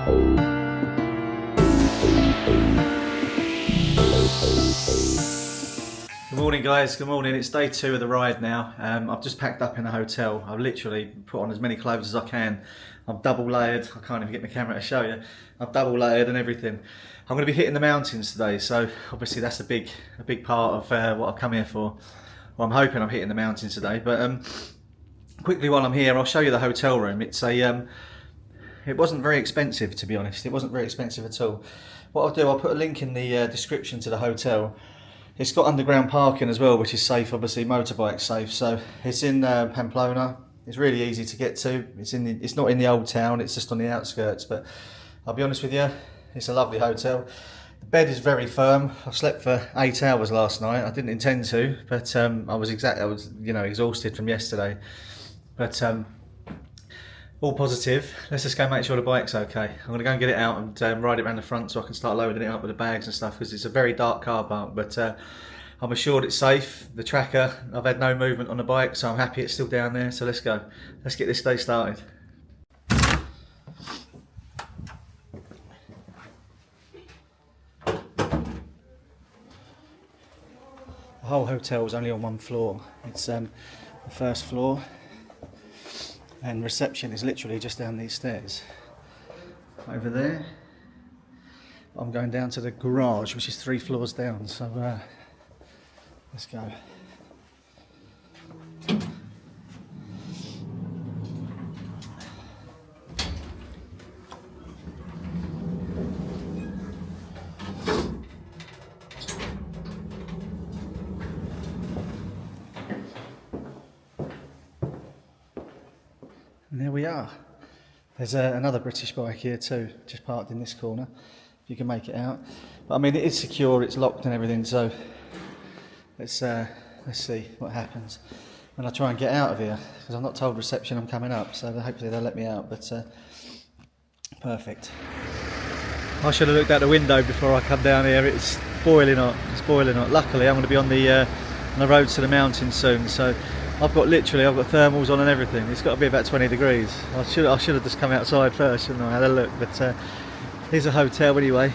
Good morning guys, good morning. It's day 2 of the ride now. I've just packed up in a hotel. I've literally put on as many clothes as I can. I'm double layered. I can't even get my camera to show you. I'm double layered and everything. I'm going to be hitting the mountains today, so obviously that's a big part of what I've come here for. Well, I'm hoping I'm hitting the mountains today, but quickly while I'm here, I'll show you the hotel room. It's a it wasn't very expensive, to be honest. It wasn't very expensive at all. What I'll do, I'll put a link in the description to the hotel. It's got underground parking as well, which is safe, obviously motorbike safe. So it's in Pamplona. It's really easy to get to. It's not in the old town. It's just on the outskirts. But I'll be honest with you, it's a lovely hotel. The bed is very firm. I slept for 8 hours last night. I didn't intend to, but I was exhausted from yesterday. But all positive. Let's just go make sure the bike's okay. I'm going to go and get it out and ride it around the front so I can start loading it up with the bags and stuff, because it's a very dark car park, but I'm assured it's safe. The tracker, I've had no movement on the bike, so I'm happy it's still down there. So let's go. Let's get this day started. The whole hotel is only on one floor. It's the first floor. And reception is literally just down these stairs. Over there. I'm going down to the garage, which is 3 floors down, so let's go. And there we are. There's another British bike here too, just parked in this corner, if you can make it out. But I mean, it is secure, it's locked and everything, so let's see what happens when I try and get out of here, because I'm not told reception I'm coming up, so hopefully they'll let me out, but perfect. I should have looked out the window before I come down here. It's boiling hot, Luckily I'm going to be on the road to the mountains soon, so I've got thermals on and everything. It's got to be about 20 degrees. I should have just come outside first, shouldn't I? Had a look, but here's a hotel anyway.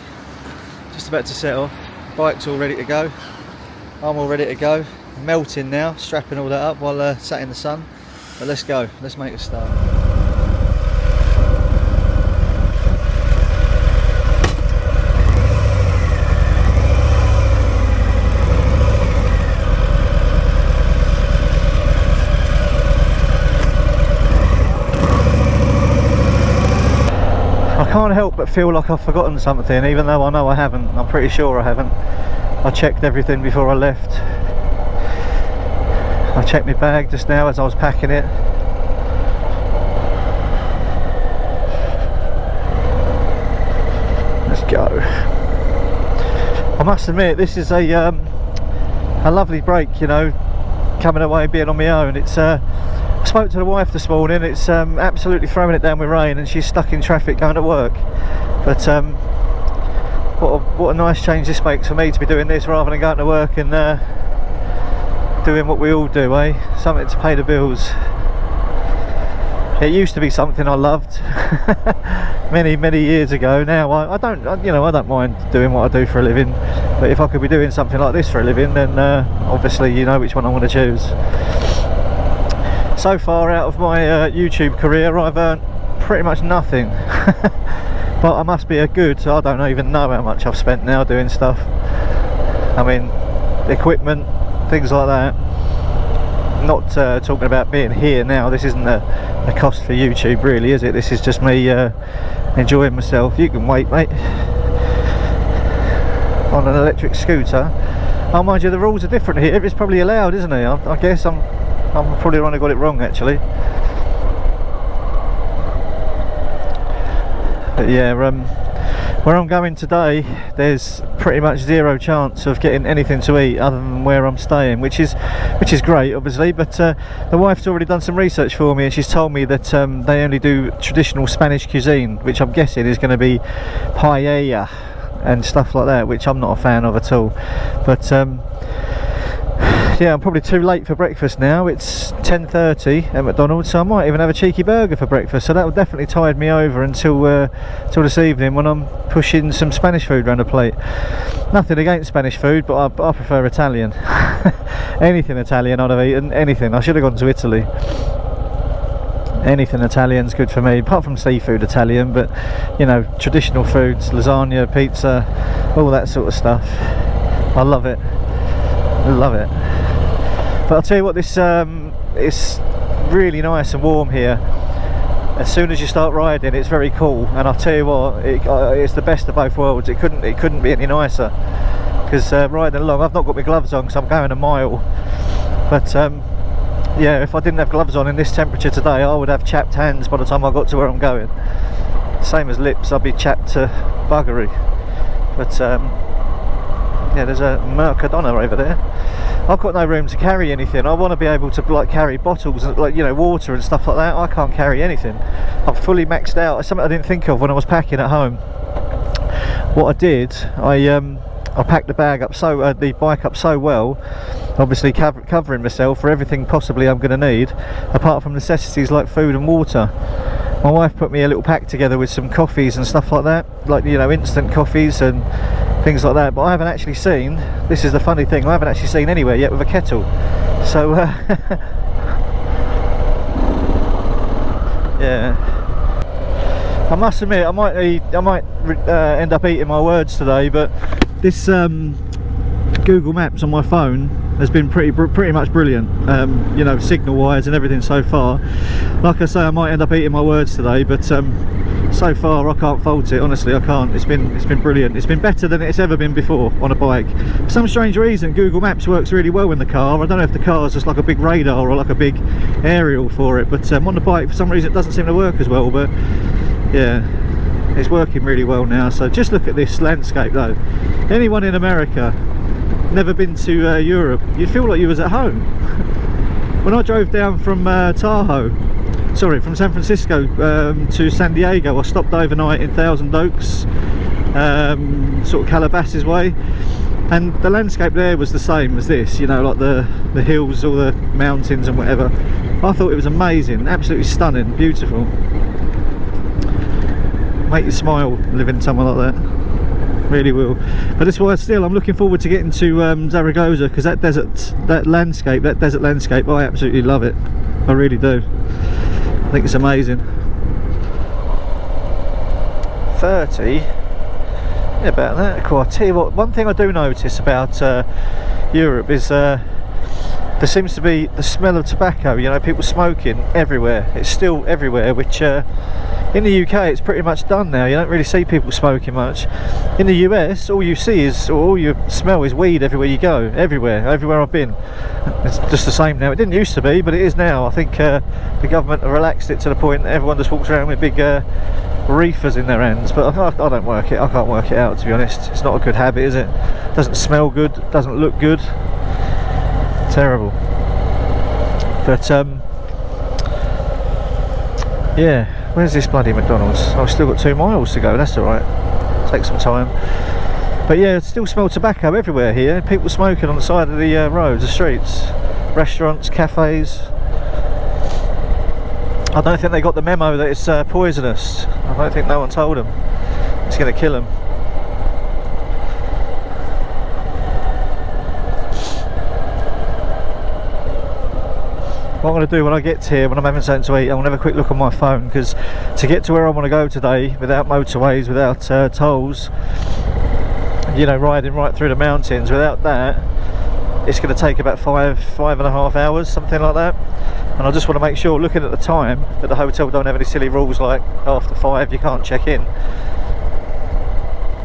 Just about to set off. Bike's all ready to go. I'm all ready to go. I'm melting now, strapping all that up while sat in the sun. But let's go. Let's make a start. I can't help but feel like I've forgotten something, even though I know I haven't. I'm pretty sure I haven't. I checked everything before I left. I checked my bag just now as I was packing it. Let's go. I must admit, this is a lovely break, you know, coming away and being on my own. It's I spoke to the wife this morning. It's absolutely throwing it down with rain and she's stuck in traffic going to work, but what a nice change this makes for me to be doing this rather than going to work and doing what we all do, something to pay the bills. It used to be something I loved many years ago. Now I don't mind doing what I do for a living, but if I could be doing something like this for a living, then obviously you know which one I want to choose. So far out of my YouTube career, I've earned pretty much nothing. But I must be I don't even know how much I've spent now doing stuff. I mean, equipment, things like that. Not talking about being here now. This isn't a cost for YouTube really, is it? This is just me enjoying myself. You can wait, mate. On an electric scooter. Oh, mind you, the rules are different here. It's probably allowed, isn't it? I guess I'm probably the one who got it wrong actually. But yeah, where I'm going today, there's pretty much zero chance of getting anything to eat other than where I'm staying, which is great, obviously. But the wife's already done some research for me, and she's told me that they only do traditional Spanish cuisine, which I'm guessing is going to be paella and stuff like that, which I'm not a fan of at all. But yeah, I'm probably too late for breakfast now. It's 10:30 at McDonald's, so I might even have a cheeky burger for breakfast. So that will definitely tide me over until this evening when I'm pushing some Spanish food around a plate. Nothing against Spanish food, but I prefer Italian. Anything Italian I'd have eaten. Anything. I should have gone to Italy. Anything Italian's good for me, apart from seafood Italian, but you know, traditional foods, lasagna, pizza, all that sort of stuff. I love it. Love it. But I'll tell you what, this it's really nice and warm here. As soon as you start riding, it's very cool, and I'll tell you what, it's the best of both worlds. It couldn't be any nicer. Because riding along, I've not got my gloves on because I'm going a mile, but yeah, if I didn't have gloves on in this temperature today, I would have chapped hands by the time I got to where I'm going. Same as lips, I'd be chapped to buggery. But yeah, there's a Mercadona over there. I've got no room to carry anything. I want to be able to like carry bottles, like, you know, water and stuff like that. I can't carry anything. I'm fully maxed out. It's something I didn't think of when I was packing at home. What I did, I packed the bag up the bike up so well, obviously covering myself for everything possibly I'm going to need, apart from necessities like food and water. My wife put me a little pack together with some coffees and stuff like that, like, you know, instant coffees and things like that. But I haven't actually seen, this is the funny thing, I haven't actually seen anywhere yet with a kettle. So yeah. I must admit, I might end up eating my words today, but this Google Maps on my phone has been pretty much brilliant. You know, signal wise and everything so far. Like I say, I might end up eating my words today, but so far I can't fault it. Honestly, I can't. It's been brilliant. It's been better than it's ever been before on a bike. For some strange reason, Google Maps works really well in the car. I don't know if the car is just like a big radar or like a big aerial for it, but on the bike for some reason it doesn't seem to work as well. But yeah, it's working really well now. So just look at this landscape though. Anyone in America, never been to Europe, you'd feel like you was at home. When I drove down from from San Francisco to San Diego, I stopped overnight in Thousand Oaks, sort of Calabasas way, and the landscape there was the same as this, you know, like the hills, all the mountains and whatever. I thought it was amazing, absolutely stunning, beautiful. Make you smile living somewhere like that, really will. But that's why still I'm looking forward to getting to Zaragoza, because that desert landscape, I absolutely love it. I really do. I think it's amazing. 30, yeah, about that. Cool. I'll tell you what, one thing I do notice about Europe is there seems to be the smell of tobacco, you know, people smoking everywhere. It's still everywhere, which in the UK it's pretty much done now. You don't really see people smoking much. In the US, all you see is, or all you smell is weed everywhere you go. Everywhere I've been. It's just the same now. It didn't used to be, but it is now. I think the government relaxed it to the point that everyone just walks around with big reefers in their hands. But I don't work it. I can't work it out, to be honest. It's not a good habit, is it? Doesn't smell good. Doesn't look good. Terrible. But yeah, where's this bloody McDonald's? I've still got 2 miles to go. That's all right. Take some time. But yeah, it still smell tobacco everywhere here. People smoking on the side of the roads, the streets, restaurants, cafes. I don't think they got the memo that it's poisonous. I don't think no one told them. It's going to kill them. What I'm going to do when I get here, when I'm having something to eat, I'm going to have a quick look on my phone, because to get to where I want to go today, without motorways, without tolls, you know, riding right through the mountains, without that, it's going to take about 5.5 hours, something like that. And I just want to make sure, looking at the time, that the hotel don't have any silly rules like after 5 you can't check in.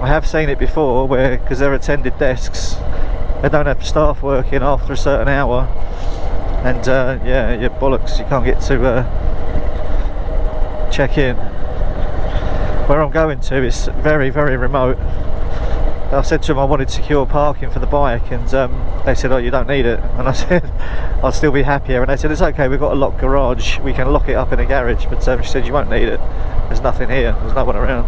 I have seen it before where, because they're attended desks, they don't have staff working after a certain hour. And yeah, you're bollocks, you can't get to check in. Where I'm going to is very, very remote. I said to them I wanted secure parking for the bike, and they said, oh, you don't need it. And I said, I'll still be happier. And they said, it's okay, we've got a locked garage, we can lock it up in a garage. But she said, you won't need it, there's nothing here, there's no one around.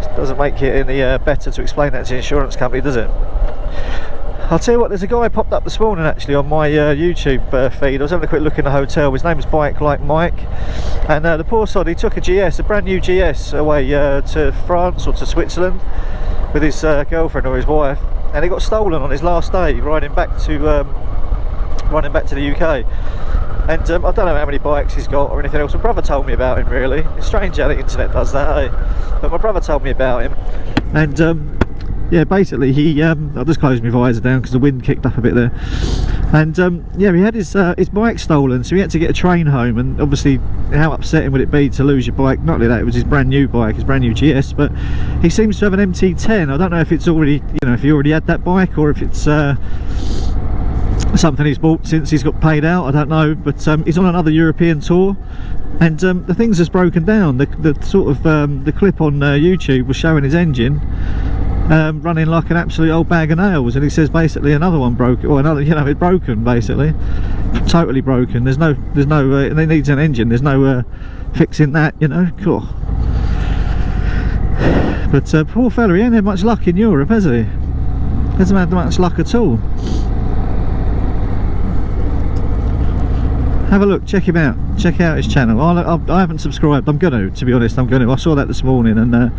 It doesn't make it any better to explain that to the insurance company, does it? I'll tell you what, there's a guy popped up this morning actually on my YouTube feed. I was having a quick look in the hotel. His name is Bike Like Mike, and the poor sod, he took a GS, a brand new GS, away to France or to Switzerland with his girlfriend or his wife, and it got stolen on his last day riding back to the UK. And I don't know how many bikes he's got or anything else. My brother told me about him, really. It's strange how the internet does that, eh? But my brother told me about him, and yeah, basically he I'll just close my visor down because the wind kicked up a bit there. And yeah, he had his bike stolen, so he had to get a train home. And obviously, how upsetting would it be to lose your bike? Not only that, it was his brand new bike, his brand new GS, but he seems to have an MT10. I don't know if it's already, you know, if he already had that bike or if it's something he's bought since he's got paid out. I don't know, but he's on another European tour, and the thing's just broken down. The sort of the clip on YouTube was showing his engine running like an absolute old bag of nails, and he says basically another one broke, or another, you know, it's broken, basically totally broken. There's no and it needs an engine, there's no fixing that, you know. Cool. But poor fella, he ain't had much luck in Europe, has he? Hasn't had much luck at all. Have a look, check him out, check out his channel. I haven't subscribed. I'm gonna, to be honest, I'm gonna. I saw that this morning, and I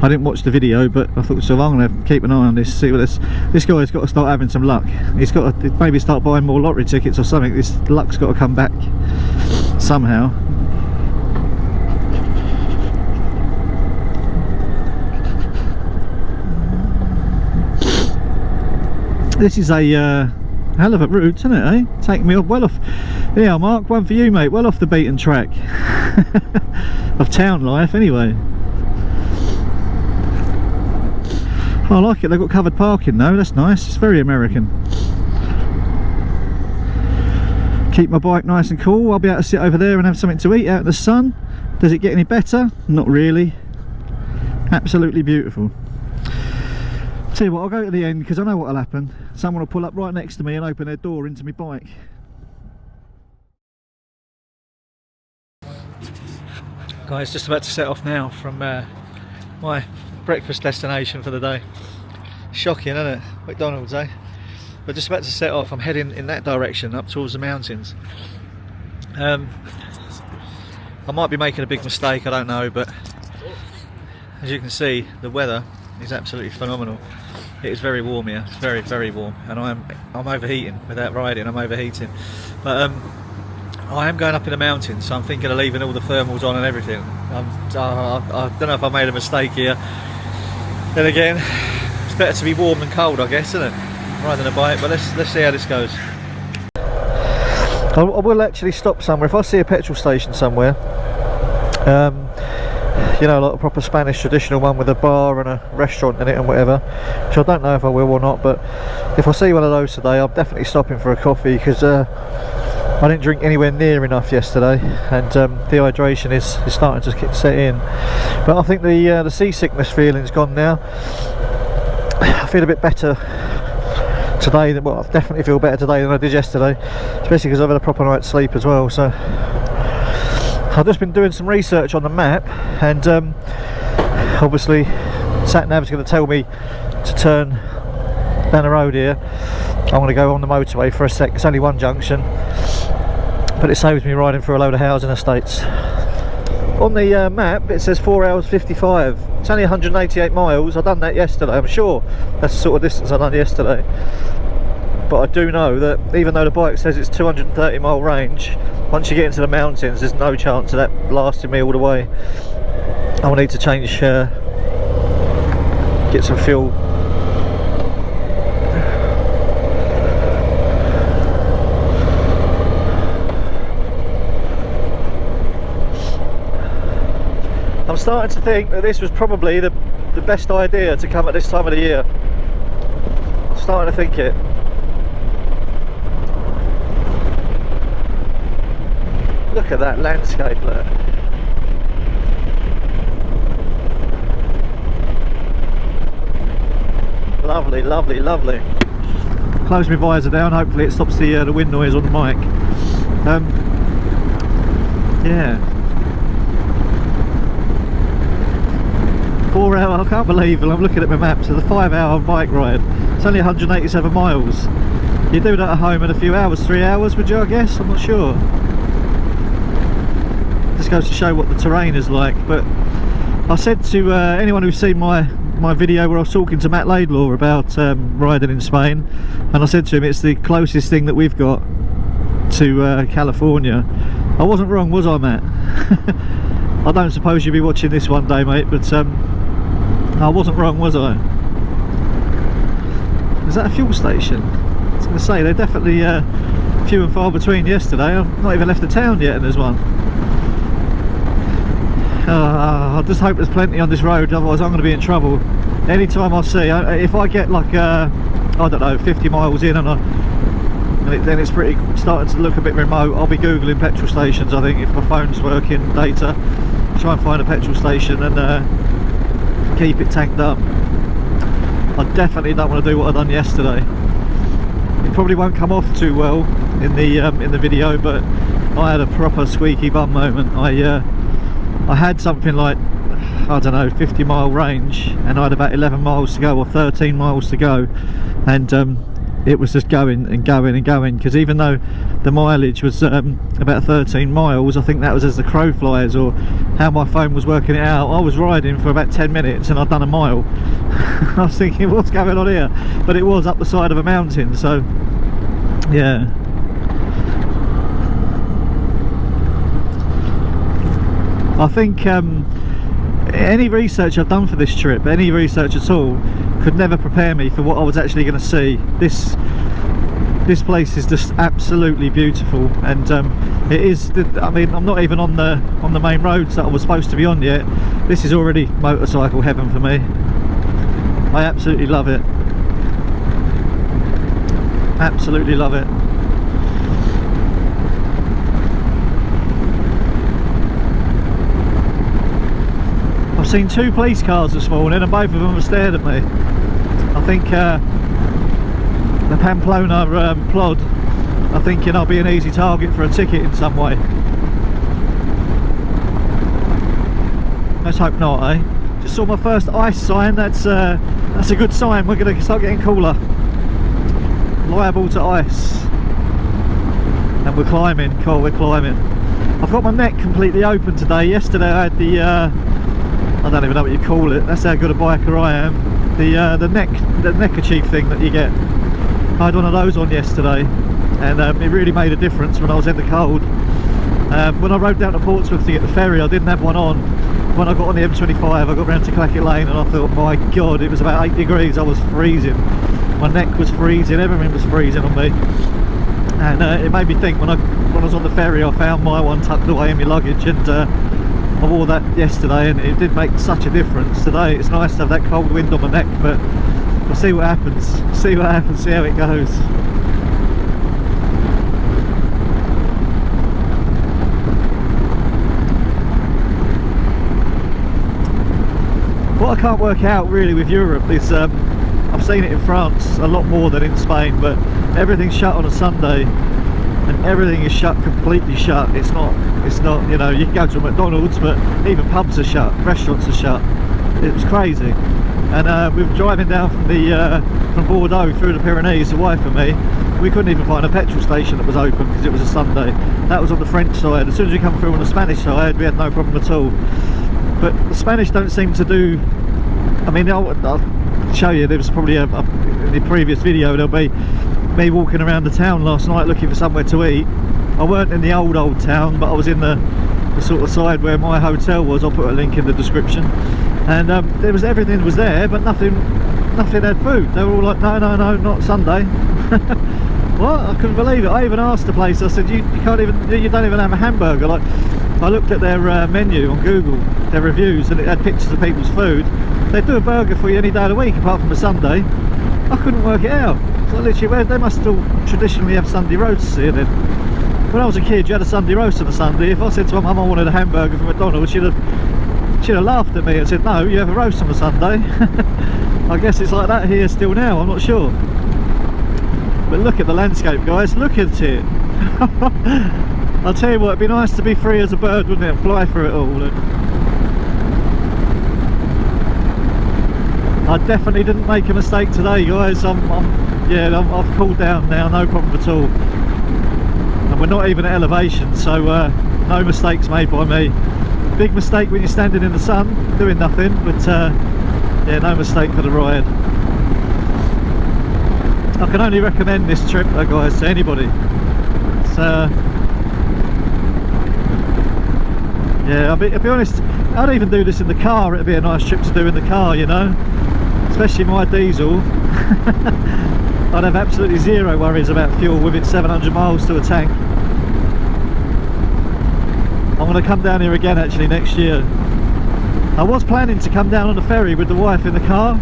didn't watch the video, but I thought, so I'm gonna keep an eye on this, see what this guy's got to start having some luck. He's got to maybe start buying more lottery tickets or something. This luck's got to come back somehow. This is a hell of a route, isn't it, eh? Taking me well off. Yeah, Mark, one for you, mate. Well off the beaten track of town life, anyway. I like it. They've got covered parking though. That's nice. It's very American. Keep my bike nice and cool. I'll be able to sit over there and have something to eat out in the sun. Does it get any better? Not really. Absolutely beautiful. Tell you what, I'll go to the end because I know what'll happen. Someone will pull up right next to me and open their door into my bike. Guys, just about to set off now from my breakfast destination for the day. Shocking, isn't it? McDonald's, eh? But just about to set off. I'm heading in that direction, up towards the mountains. I might be making a big mistake, I don't know, but as you can see, the weather is absolutely phenomenal. It is very warm here. It's very, very warm, and I'm overheating without riding. I'm overheating, but I am going up in the mountains, so I'm thinking of leaving all the thermals on and everything. I don't know if I made a mistake here. Then again, it's better to be warm than cold, I guess, isn't it? Riding a bike, but let's see how this goes. I will actually stop somewhere if I see a petrol station somewhere. You know, like a proper Spanish traditional one with a bar and a restaurant in it and whatever, which I don't know if I will or not, but if I see one of those today, I'm definitely stopping for a coffee, because I didn't drink anywhere near enough yesterday, and dehydration is starting to set in. But I think the seasickness feeling's gone now. I feel a bit better today than, well, I definitely feel better today than I did yesterday, especially because I've had a proper night's sleep as well. So I've just been doing some research on the map, and obviously sat-nav's going to tell me to turn down the road here. I'm going to go on the motorway for a sec. It's only one junction, but it saves me riding through a load of housing estates. On the map it says 4 hours 55. It's only 188 miles. I've done that yesterday. I'm sure that's the sort of distance I done yesterday. But I do know that even though the bike says it's 230 mile range, once you get into the mountains, there's no chance of that lasting me all the way. I will need to change, get some fuel. I'm starting to think that this was probably the best idea to come at this time of the year. I'm starting to think it. Look at that landscape, look. Lovely, lovely, lovely. Close my visor down, hopefully it stops the wind noise on the mic. Yeah. 4 hour I can't believe, and I'm looking at my maps, it's a 5-hour bike ride. It's only 187 miles. You do that at home in a few hours, 3 hours, would you, I guess? I'm not sure. Just goes to show what the terrain is like. But I said to anyone who's seen my video where I was talking to Matt Laidlaw about riding in Spain, and I said to him it's the closest thing that we've got to California. I wasn't wrong, was I, Matt? I don't suppose you'll be watching this one day, mate, but I wasn't wrong, was I? Is that a fuel station? I was going to say, they're definitely few and far between yesterday. I've not even left the town yet and there's one. I just hope there's plenty on this road, otherwise I'm going to be in trouble. Anytime I see, if I get like, I don't know, 50 miles in and then it's pretty starting to look a bit remote, I'll be googling petrol stations. I think if my phone's working, data, try and find a petrol station and keep it tanked up. I definitely don't want to do what I've done yesterday. It probably won't come off too well in the video, but I had a proper squeaky bum moment. I had something like, I don't know, 50-mile range, and I had about 11 miles to go, or 13 miles to go, and it was just going and going and going, because even though the mileage was about 13 miles, I think that was as the crow flies, or how my phone was working it out, I was riding for about 10 minutes and I'd done a mile. I was thinking, what's going on here? But it was up the side of a mountain, so yeah. I think any research I've done for this trip, any research at all, could never prepare me for what I was actually going to see. This place is just absolutely beautiful, and it is. I mean, I'm not even on the main roads that I was supposed to be on yet. This is already motorcycle heaven for me. I absolutely love it. Absolutely love it. I've seen 2 police cars this morning and both of them have stared at me. I think the Pamplona plod are thinking I'll be an easy target for a ticket in some way. Let's hope not, eh? Just saw my first ice sign. That's a good sign. We're going to start getting cooler. Liable to ice. And we're climbing. Cool, we're climbing. I've got my neck completely open today. Yesterday I had the I don't even know what you call it. That's how good a biker I am. The neckerchief thing that you get. I had one of those on yesterday, and it really made a difference when I was in the cold. When I rode down to Portsmouth to get the ferry, I didn't have one on. When I got on the M25, I got round to Clackett Lane, and I thought, my God, it was about 8 degrees. I was freezing. My neck was freezing. Everything was freezing on me. And it made me think, when I was on the ferry, I found my one tucked away in my luggage, and I wore that yesterday, and it did make such a difference. Today it's nice to have that cold wind on my neck, but we'll see what happens. See what happens, see how it goes. What I can't work out really with Europe is, I've seen it in France a lot more than in Spain, but everything's shut on a Sunday, and everything is shut, completely shut. It's not, you know, you can go to a McDonald's, but even pubs are shut, restaurants are shut. It was crazy. And we were driving down from Bordeaux through the Pyrenees, the wife and me. We couldn't even find a petrol station that was open because it was a Sunday. That was on the French side. As soon as we come through on the Spanish side, we had no problem at all. But the Spanish don't seem to do, I mean, I'll show you, there was probably in the previous video, there'll be me walking around the town last night looking for somewhere to eat. I weren't in the old town, but I was in the sort of side where my hotel was. I'll put a link in the description. And there was, everything was there, but nothing had food. They were all like, no, not Sunday. What? I couldn't believe it. I even asked the place, I said, you don't even have a hamburger. Like, I looked at their menu on Google, their reviews, and it had pictures of people's food. They do a burger for you any day of the week apart from a Sunday. I couldn't work it out. So literally, they must still traditionally have Sunday roasts here then. When I was a kid, you had a Sunday roast on a Sunday. If I said to my mum I wanted a hamburger from McDonald's, she'd have laughed at me and said, no, you have a roast on a Sunday. I guess it's like that here still now, I'm not sure. But look at the landscape, guys, look at it. I'll tell you what, it'd be nice to be free as a bird, wouldn't it, and fly through it all. I definitely didn't make a mistake today, guys. I've cooled down now, no problem at all. And we're not even at elevation, so no mistakes made by me. Big mistake when you're standing in the sun doing nothing, but yeah, no mistake for the ride. I can only recommend this trip though, guys, to anybody. It's, yeah, I'll be honest, I'd even do this in the car. It'd be a nice trip to do in the car, you know, especially my diesel. I'd have absolutely zero worries about fuel within 700 miles to a tank. I'm going to come down here again actually next year. I was planning to come down on the ferry with the wife in the car,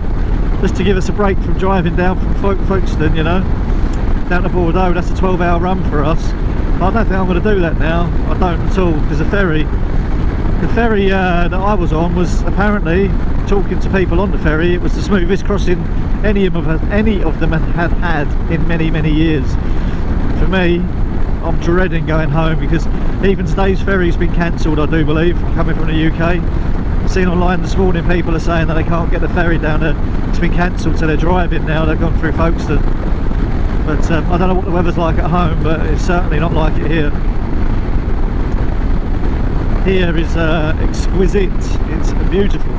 just to give us a break from driving down from Folkestone, you know, down to Bordeaux. That's a 12-hour run for us. But I don't think I'm going to do that now. I don't at all, because the ferry that I was on was apparently, talking to people on the ferry, it was the smoothest crossing any of them had had in many years. For me, I'm dreading going home, because even today's ferry's been cancelled, I do believe, coming from the UK. I've seen online this morning people are saying that they can't get the ferry down there. It's been cancelled, so they're driving now. They've gone through Folkestone. But I don't know what the weather's like at home, but it's certainly not like it here. Here is exquisite. It's beautiful.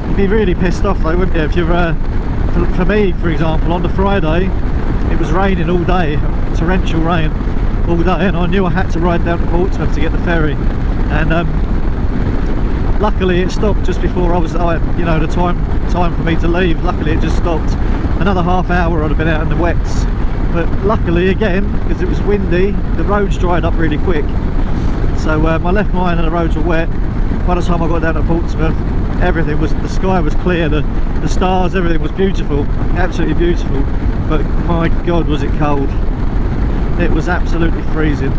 You'd be really pissed off though, wouldn't you, if you're for me, for example, on the Friday it was raining all day, torrential rain all day, and I knew I had to ride down to Portsmouth to get the ferry, and luckily it stopped just before you know, the time for me to leave. Luckily it just stopped. Another half hour I'd have been out in the wets, but luckily again, because it was windy, the roads dried up really quick, so I left mine and the roads were wet. By the time I got down to Portsmouth, everything was, the sky was clear, the stars, everything was beautiful, absolutely beautiful. But my god, was it cold. It was absolutely freezing.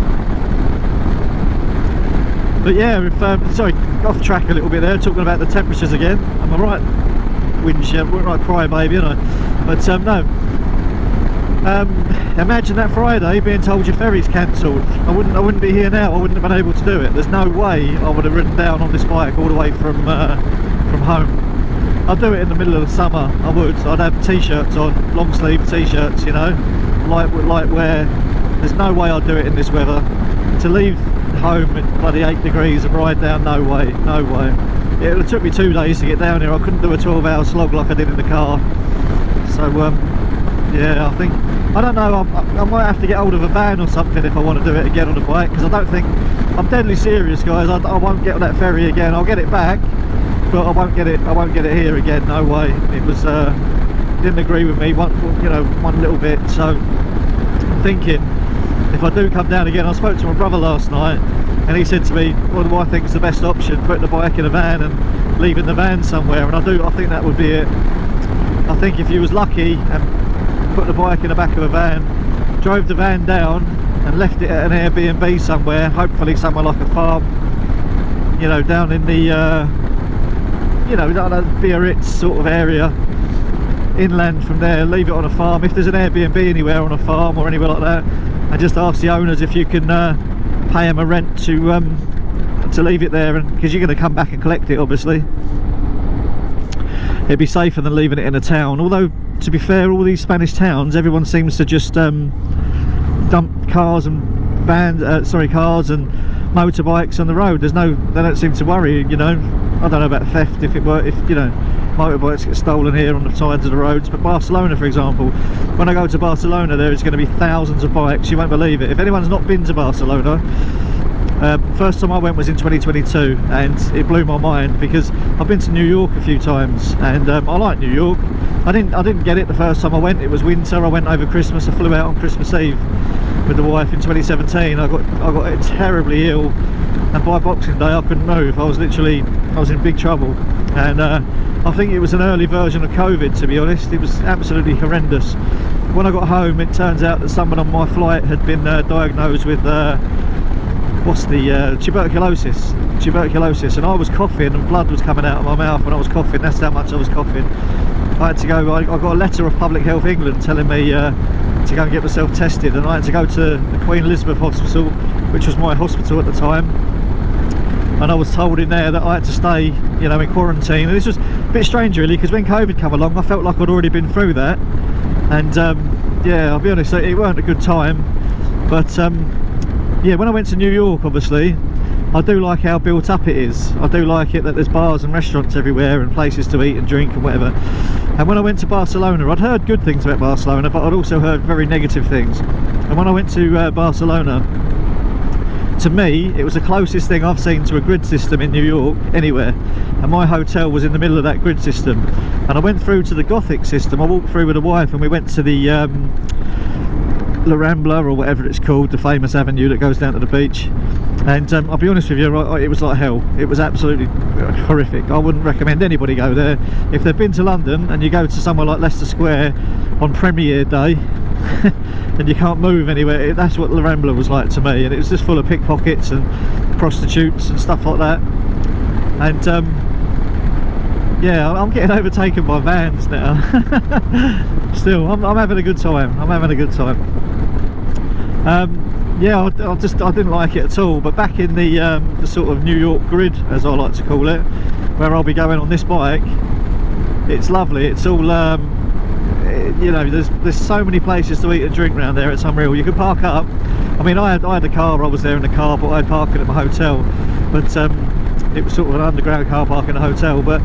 But yeah, if, sorry, off track a little bit there, talking about the temperatures again. I'm a right windshare, right crybaby, aren't I? But no, imagine that Friday being told your ferry's cancelled. I wouldn't be here now. I wouldn't have been able to do it. There's no way I would have ridden down on this bike all the way from home. I'd do it in the middle of the summer. I would. I'd have t-shirts on, long sleeve t-shirts, you know, light wear. There's no way I'd do it in this weather. To leave home at bloody 8 degrees and ride down, no way, no way. It took me 2 days to get down here. I couldn't do a 12-hour slog like I did in the car. So yeah, I don't know, I might have to get hold of a van or something if I want to do it again on the bike, because I don't think, I'm deadly serious guys, I won't get on that ferry again. I'll get it back, but I won't get it here again, no way. It was didn't agree with me one little bit. So I'm thinking, if I do come down again, I spoke to my brother last night and he said to me, what do I think is the best option, putting the bike in a van and leaving the van somewhere, and I think that would be it. I think if you was lucky and put the bike in the back of a van, drove the van down and left it at an Airbnb somewhere, hopefully somewhere like a farm, you know, down in the you know, Biarritz sort of area, inland from there, leave it on a farm. If there's an Airbnb anywhere on a farm or anywhere like that, and just ask the owners if you can pay them a rent to leave it there, and because you're going to come back and collect it, obviously. It'd be safer than leaving it in a town. Although, to be fair, all these Spanish towns, everyone seems to just dump cars and cars and motorbikes on the road. They don't seem to worry, you know. I don't know about theft, if you know, motorbikes get stolen here on the sides of the roads. But Barcelona, for example, when I go to Barcelona, there is going to be thousands of bikes. You won't believe it. If anyone's not been to Barcelona, first time I went was in 2022, and it blew my mind, because I've been to New York a few times, and I like New York. I didn't get it the first time I went. It was winter. I went over Christmas. I flew out on Christmas Eve with the wife in 2017. I got terribly ill, and by Boxing Day I couldn't move. I was in big trouble, and I think it was an early version of COVID, to be honest. It was absolutely horrendous. When I got home, it turns out that someone on my flight had been diagnosed with tuberculosis, and I was coughing and blood was coming out of my mouth when I was coughing. That's how much I was coughing. I had to go, I got a letter of Public Health England telling me to go and get myself tested, and I had to go to the Queen Elizabeth Hospital, which was my hospital at the time. And I was told in there that I had to stay, you know, in quarantine. And this was a bit strange really, because when COVID came along I felt like I'd already been through that. And yeah, I'll be honest, it weren't a good time. But yeah, when I went to New York, obviously, I do like how built up it is. I do like it that there's bars and restaurants everywhere and places to eat and drink and whatever. And when I went to Barcelona, I'd heard good things about Barcelona, but I'd also heard very negative things. And when I went to Barcelona, to me, it was the closest thing I've seen to a grid system in New York anywhere. And my hotel was in the middle of that grid system. And I went through to the Gothic system. I walked through with a wife and we went to the La Rambla, or whatever it's called, the famous avenue that goes down to the beach. And I'll be honest with you, it was like hell. It was absolutely horrific. I wouldn't recommend anybody go there. If they've been to London and you go to somewhere like Leicester Square on Premiere Day and you can't move anywhere, that's what La Rambla was like to me. And it was just full of pickpockets and prostitutes and stuff like that. And yeah, I'm getting overtaken by vans now. Still, I'm having a good time. I'm having a good time. Yeah, I didn't like it at all. But back in the sort of New York grid, as I like to call it, where I'll be going on this bike, it's lovely. It's all you know, there's so many places to eat and drink around there. It's unreal. You can park up. I mean, I had a car. I was there in the car, but I had parking at my hotel. But it was sort of an underground car park in a hotel. But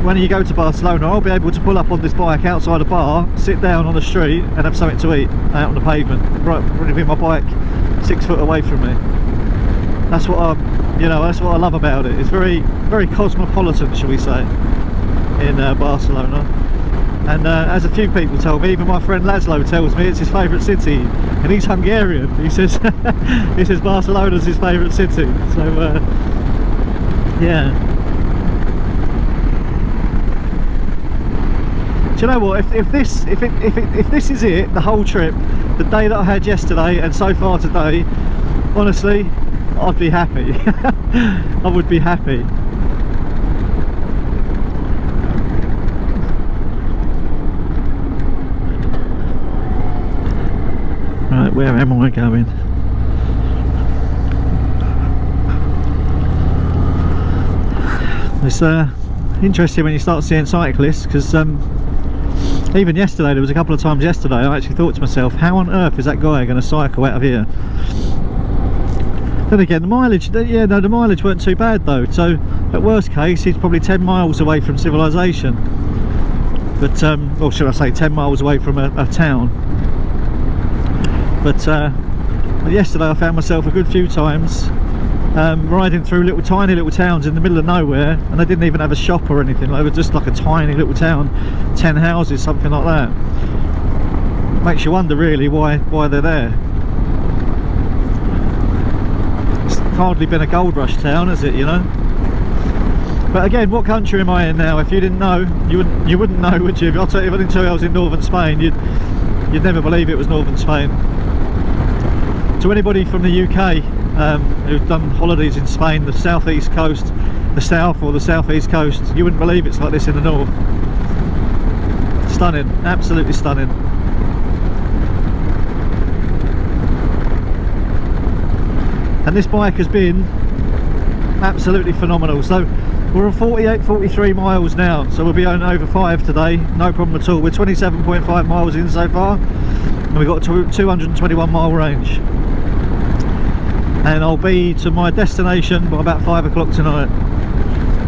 when you go to Barcelona, I'll be able to pull up on this bike outside a bar, sit down on the street and have something to eat out on the pavement, right with my bike 6 foot away from me. That's what that's what I love about it. It's very, very cosmopolitan, shall we say, in Barcelona. And as a few people told me, even my friend Laszlo tells me it's his favourite city, and he's Hungarian. He says he says Barcelona's his favourite city. So yeah. Do you know what? If this is it, the whole trip, the day that I had yesterday and so far today, honestly, I'd be happy. I would be happy. Right, where am I going? It's interesting when you start seeing cyclists, because even yesterday, there was a couple of times yesterday I actually thought to myself, how on earth is that guy going to cycle out of here? Then again, the mileage, yeah, no, the mileage weren't too bad though. So at worst case, he's probably 10 miles away from civilization. But or should I say 10 miles away from a town. But yesterday I found myself a good few times riding through tiny little towns in the middle of nowhere, and they didn't even have a shop or anything. They were just like a tiny little town, 10 houses, something like that. Makes you wonder really why they're there. It's hardly been a gold rush town, has it, you know? But again, what country am I in now? If you didn't know, you wouldn't know, would you? If I didn't tell you I was in northern Spain, you'd never believe it was northern Spain. To anybody from the UK who've done holidays in Spain, the southeast coast, the south or the southeast coast, you wouldn't believe it's like this in the north. Stunning, absolutely stunning. And this bike has been absolutely phenomenal. So we're on 43 miles now, so we'll be on over 5 today, no problem at all. We're 27.5 miles in so far, and we've got a 221 mile range. And I'll be to my destination by about 5 o'clock tonight,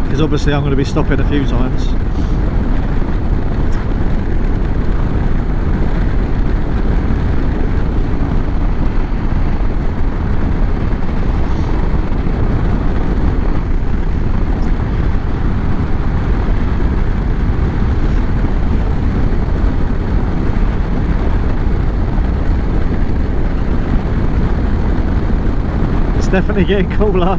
because obviously I'm going to be stopping a few times. Definitely getting cooler.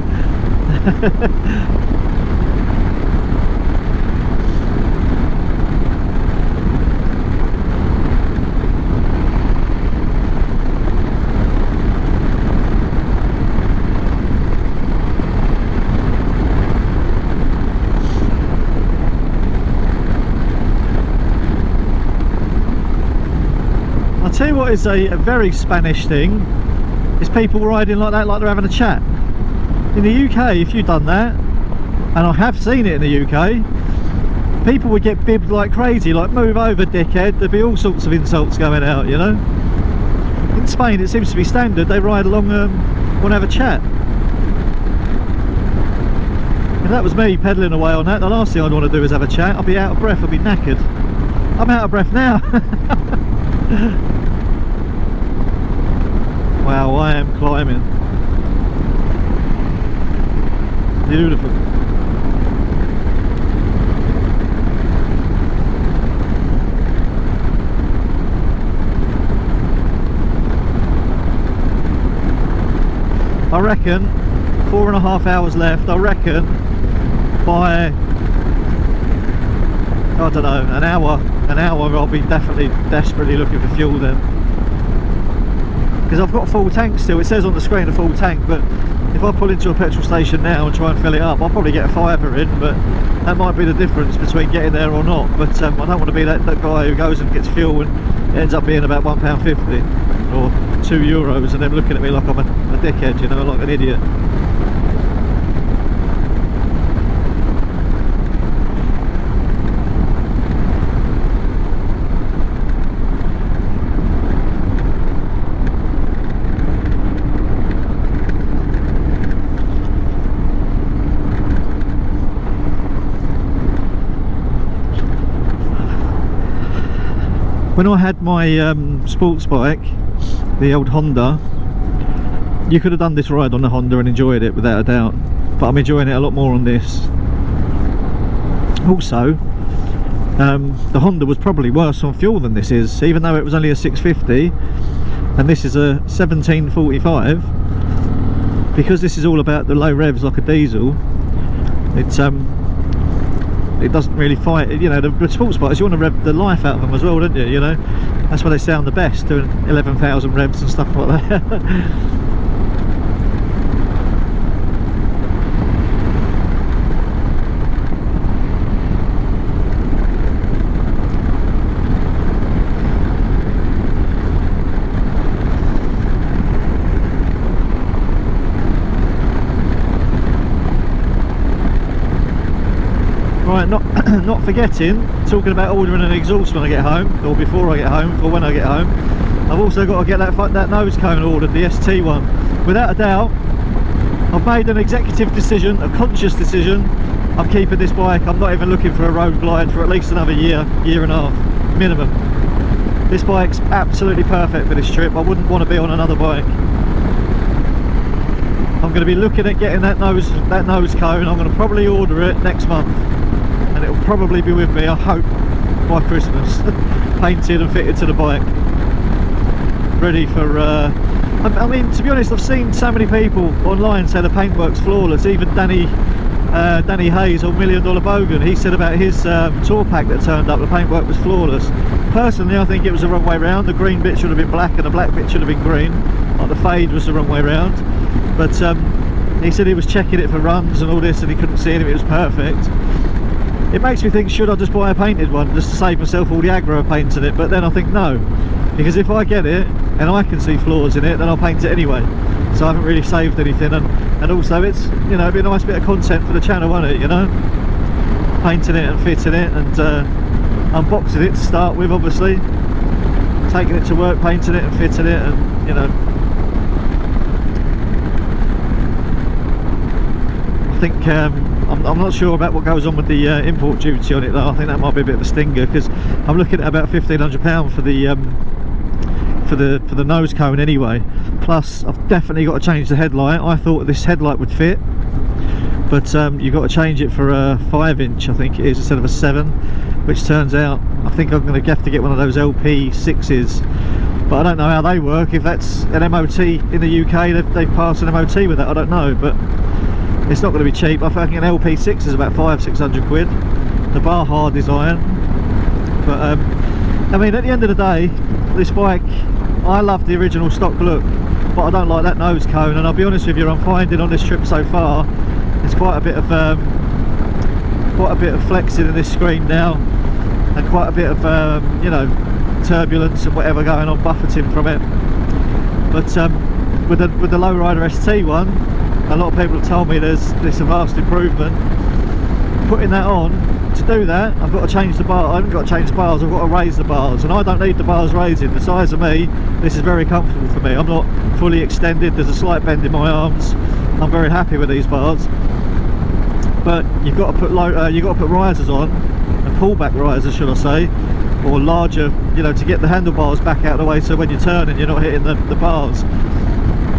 tell you what is a very Spanish thing, is people riding like that, like they're having a chat. In the UK, if you've done that, and I have seen it in the UK, people would get bibbed like crazy, like move over dickhead, there'd be all sorts of insults going out, you know. In Spain it seems to be standard, they ride along and want to have a chat. If that was me pedalling away on that, the last thing I'd want to do is have a chat. I'd be out of breath, I'd be knackered. I'm out of breath now. Wow, I am climbing. Beautiful. I reckon 4.5 hours left. I reckon by, I don't know, an hour I'll be definitely desperately looking for fuel then, because I've got a full tank still. It says on the screen a full tank, but if I pull into a petrol station now and try and fill it up, I'll probably get a fiver in, but that might be the difference between getting there or not. But I don't want to be that guy who goes and gets fuel and it ends up being about £1.50 or €2 and then looking at me like I'm a dickhead, you know, like an idiot. When I had my sports bike, the old Honda, you could have done this ride on the Honda and enjoyed it without a doubt, but I'm enjoying it a lot more on this. Also, the Honda was probably worse on fuel than this is, even though it was only a 650 and this is a 1745. Because this is all about the low revs like a diesel, it doesn't really fight, you know. The sports bikes, you want to rev the life out of them as well, don't you? You know, that's why they sound the best, doing 11,000 revs and stuff like that. Right, not forgetting, talking about ordering an exhaust when I get home, or before I get home, or when I get home, I've also got to get that nose cone ordered, the ST one. Without a doubt, I've made an executive decision, a conscious decision. I'm keeping this bike. I'm not even looking for a road glide for at least another year and a half, minimum. This bike's absolutely perfect for this trip. I wouldn't want to be on another bike. I'm going to be looking at getting that nose cone. I'm going to probably order it next month. And it will probably be with me, I hope, by Christmas. Painted and fitted to the bike, ready for I mean, to be honest, I've seen so many people online say the paintwork's flawless. Even Danny Hayes on $1 Million Bogan, he said about his tour pack that turned up, the paintwork was flawless. Personally, I think it was the wrong way round. The green bit should have been black and the black bit should have been green, like the fade was the wrong way round. But he said he was checking it for runs and all this and he couldn't see it, it was perfect. It makes me think, should I just buy a painted one just to save myself all the aggro of painting it? But then I think no, because if I get it and I can see flaws in it, then I'll paint it anyway. So I haven't really saved anything, and also it's, you know, it'd be a nice bit of content for the channel, won't it, you know? Painting it and fitting it and unboxing it to start with, obviously. Taking it to work, painting it and fitting it, and, you know. I think I'm not sure about what goes on with the import duty on it though. I think that might be a bit of a stinger, because I'm looking at about £1,500 for the nose cone anyway. Plus I've definitely got to change the headlight. I thought this headlight would fit, but you've got to change it for a 5-inch, I think it is, instead of a 7, which turns out I think I'm going to have to get one of those LP6s, but I don't know how they work. If that's an MOT in the UK, they've passed an MOT with that, I don't know, but it's not going to be cheap. I think an LP6 is about 500-600 quid, the Baja design. But I mean, at the end of the day, this bike, I love the original stock look, but I don't like that nose cone. And I'll be honest with you, I'm finding on this trip so far, there's quite a bit of flexing in this screen now, and quite a bit of you know, turbulence and whatever going on, buffeting from it. But with the Lowrider ST one, a lot of people have told me there's a vast improvement. Putting that on, to do that, I've got to change the bar. I haven't got to change the bars, I've got to raise the bars, and I don't need the bars raising. The size of me, this is very comfortable for me. I'm not fully extended, there's a slight bend in my arms. I'm very happy with these bars. But you've got to put risers on, and pullback risers, should I say, or larger, you know, to get the handlebars back out of the way, so when you're turning you're not hitting the bars.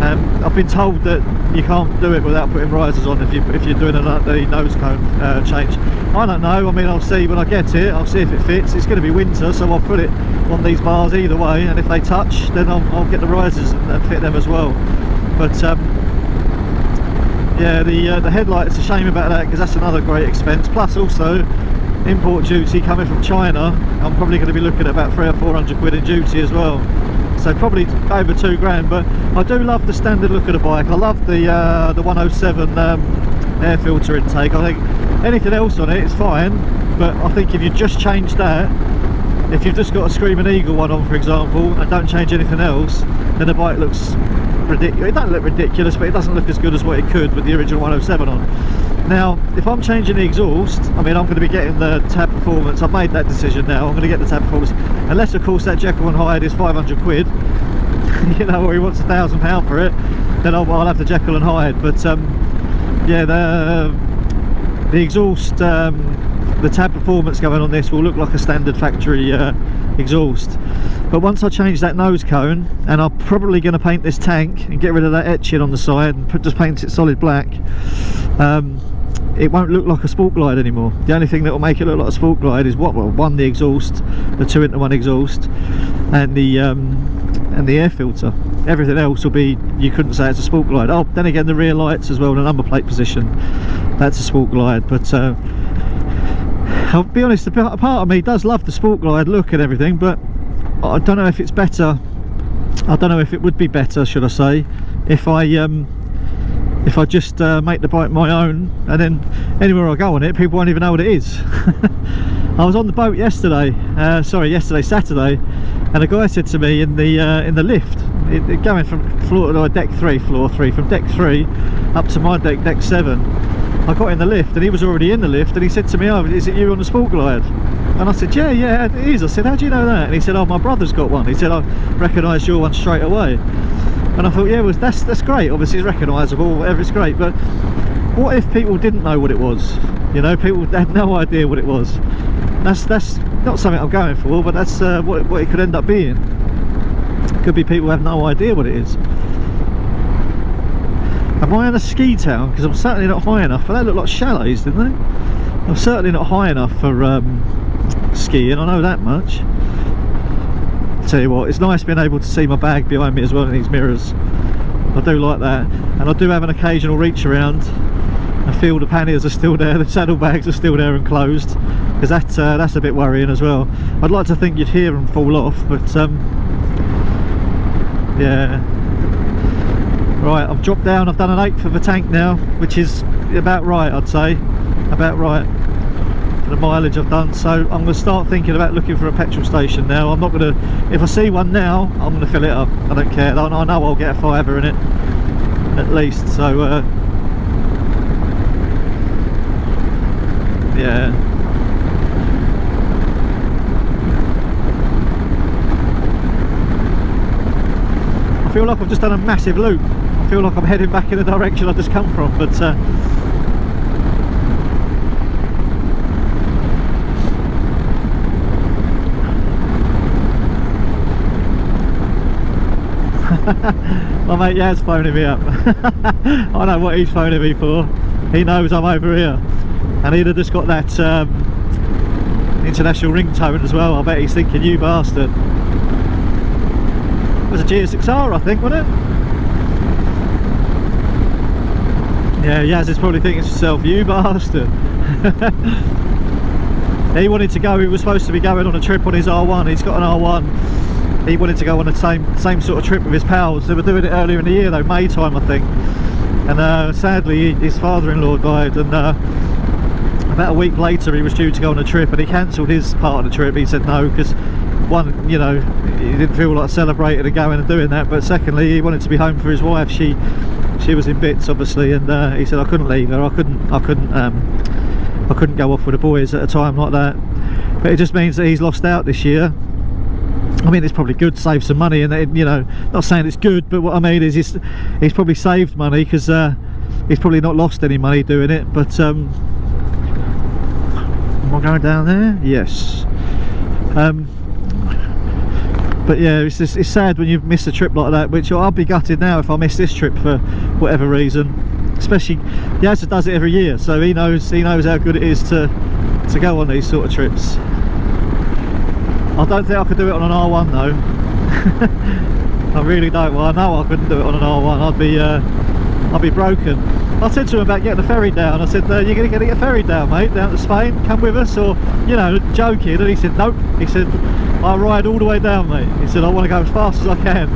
I've been told that you can't do it without putting risers on if you're doing the nose cone change. I don't know, I mean, I'll see when I get it, I'll see if it fits. It's going to be winter, so I'll put it on these bars either way, and if they touch, then I'll get the risers and fit them as well. But yeah, the headlights, a shame about that, because that's another great expense. Plus also import duty coming from China. I'm probably going to be looking at about 300 or 400 quid in duty as well. So probably over 2 grand. But I do love the standard look of the bike. I love the 107 air filter intake. I think anything else on it is fine, but I think if you just change that, if you've just got a Screaming Eagle one on, for example, and don't change anything else, then the bike looks ridiculous. It doesn't look ridiculous, but it doesn't look as good as what it could with the original 107 on. Now, if I'm changing the exhaust, I mean, I'm going to be getting the Tab Performance. I've made that decision now. I'm going to get the Tab Performance, unless of course that Jekyll and Hyde is 500 quid, you know, or he wants £1,000 for it, then I'll have the Jekyll and Hyde. But yeah, the exhaust, the Tab Performance going on this will look like a standard factory exhaust. But once I change that nose cone, and I'm probably going to paint this tank and get rid of that etching on the side and just paint it solid black, it won't look like a Sport Glide anymore. The only thing that will make it look like a Sport Glide is one, the exhaust, the 2-into-1 exhaust, and the air filter. Everything else will be, you couldn't say it's a Sport Glide. Oh, then again, the rear lights as well, the number plate position, that's a Sport Glide. But I'll be honest, a part of me does love the Sport Glide look and everything, but I don't know if it's better. I don't know if it would be better, should I say, if I just make the bike my own, and then anywhere I go on it, people won't even know what it is. I was on the boat yesterday, Saturday, and a guy said to me in the lift, going from floor 3, from deck 3 up to my deck 7. I got in the lift and he was already in the lift, and he said to me, "Oh, is it you on the Sport Glide?" And I said, yeah, it is. I said, "How do you know that?" And he said, "Oh, my brother's got one." He said, "I recognised your one straight away." And I thought, yeah, well, that's great. Obviously it's recognisable, whatever, it's great. But what if people didn't know what it was? You know, people had no idea what it was. That's not something I'm going for, but that's what it could end up being. Could be people have no idea what it is. Am I in a ski town? Because I'm certainly not high enough. But they look like chalets, didn't they? I'm certainly not high enough for skiing, I know that much. Tell you what, it's nice being able to see my bag behind me as well in these mirrors. I do like that, and I do have an occasional reach around and feel the panniers are still there, the saddlebags are still there and closed, because that's a bit worrying as well. I'd like to think you'd hear them fall off, but yeah. Right, I've dropped down, I've done an 1/8 of the tank now, which is about right, I'd say, about right for the mileage I've done. So I'm going to start thinking about looking for a petrol station now. I'm not going to, if I see one now, I'm going to fill it up. I don't care, I know I'll get a fiver in it at least. So yeah, I feel like I've just done a massive loop. I feel like I'm heading back in the direction I've just come from, but my mate Yaz's phoning me up. I know what he's phoning me for. He knows I'm over here, and he'd have just got that international ringtone as well. I bet he's thinking, "You bastard." It was a GS6R, I think, wasn't it? Yeah, Yaz is probably thinking to himself, "You bastard." He wanted to go, he was supposed to be going on a trip on his R1. He's got an R1. He wanted to go on the same sort of trip with his pals. They were doing it earlier in the year though, May time I think. And sadly his father-in-law died, and about a week later he was due to go on a trip, and he cancelled his part of the trip. He said no, because one, you know, he didn't feel like celebrating and going and doing that, but secondly, he wanted to be home for his wife. She was in bits, obviously, and he said I couldn't leave her. I couldn't go off with the boys at a time like that. But it just means that he's lost out this year. I mean, it's probably good to save some money, and you know, not saying it's good, but what I mean is he's probably saved money, because he's probably not lost any money doing it. But am I going down there? Yes. But yeah, it's sad when you miss a trip like that, which I'll be gutted now if I miss this trip for whatever reason. Especially, Yazza does it every year, so he knows how good it is to go on these sort of trips. I don't think I could do it on an R1 though. I really don't. Well, I know I couldn't do it on an R1. I'd be broken. I said to him about getting a ferry down. I said, you're going to get a ferry down, mate, down to Spain, come with us, or, you know, joking. And he said, nope. He said, I'll ride all the way down, mate. He said, I want to go as fast as I can,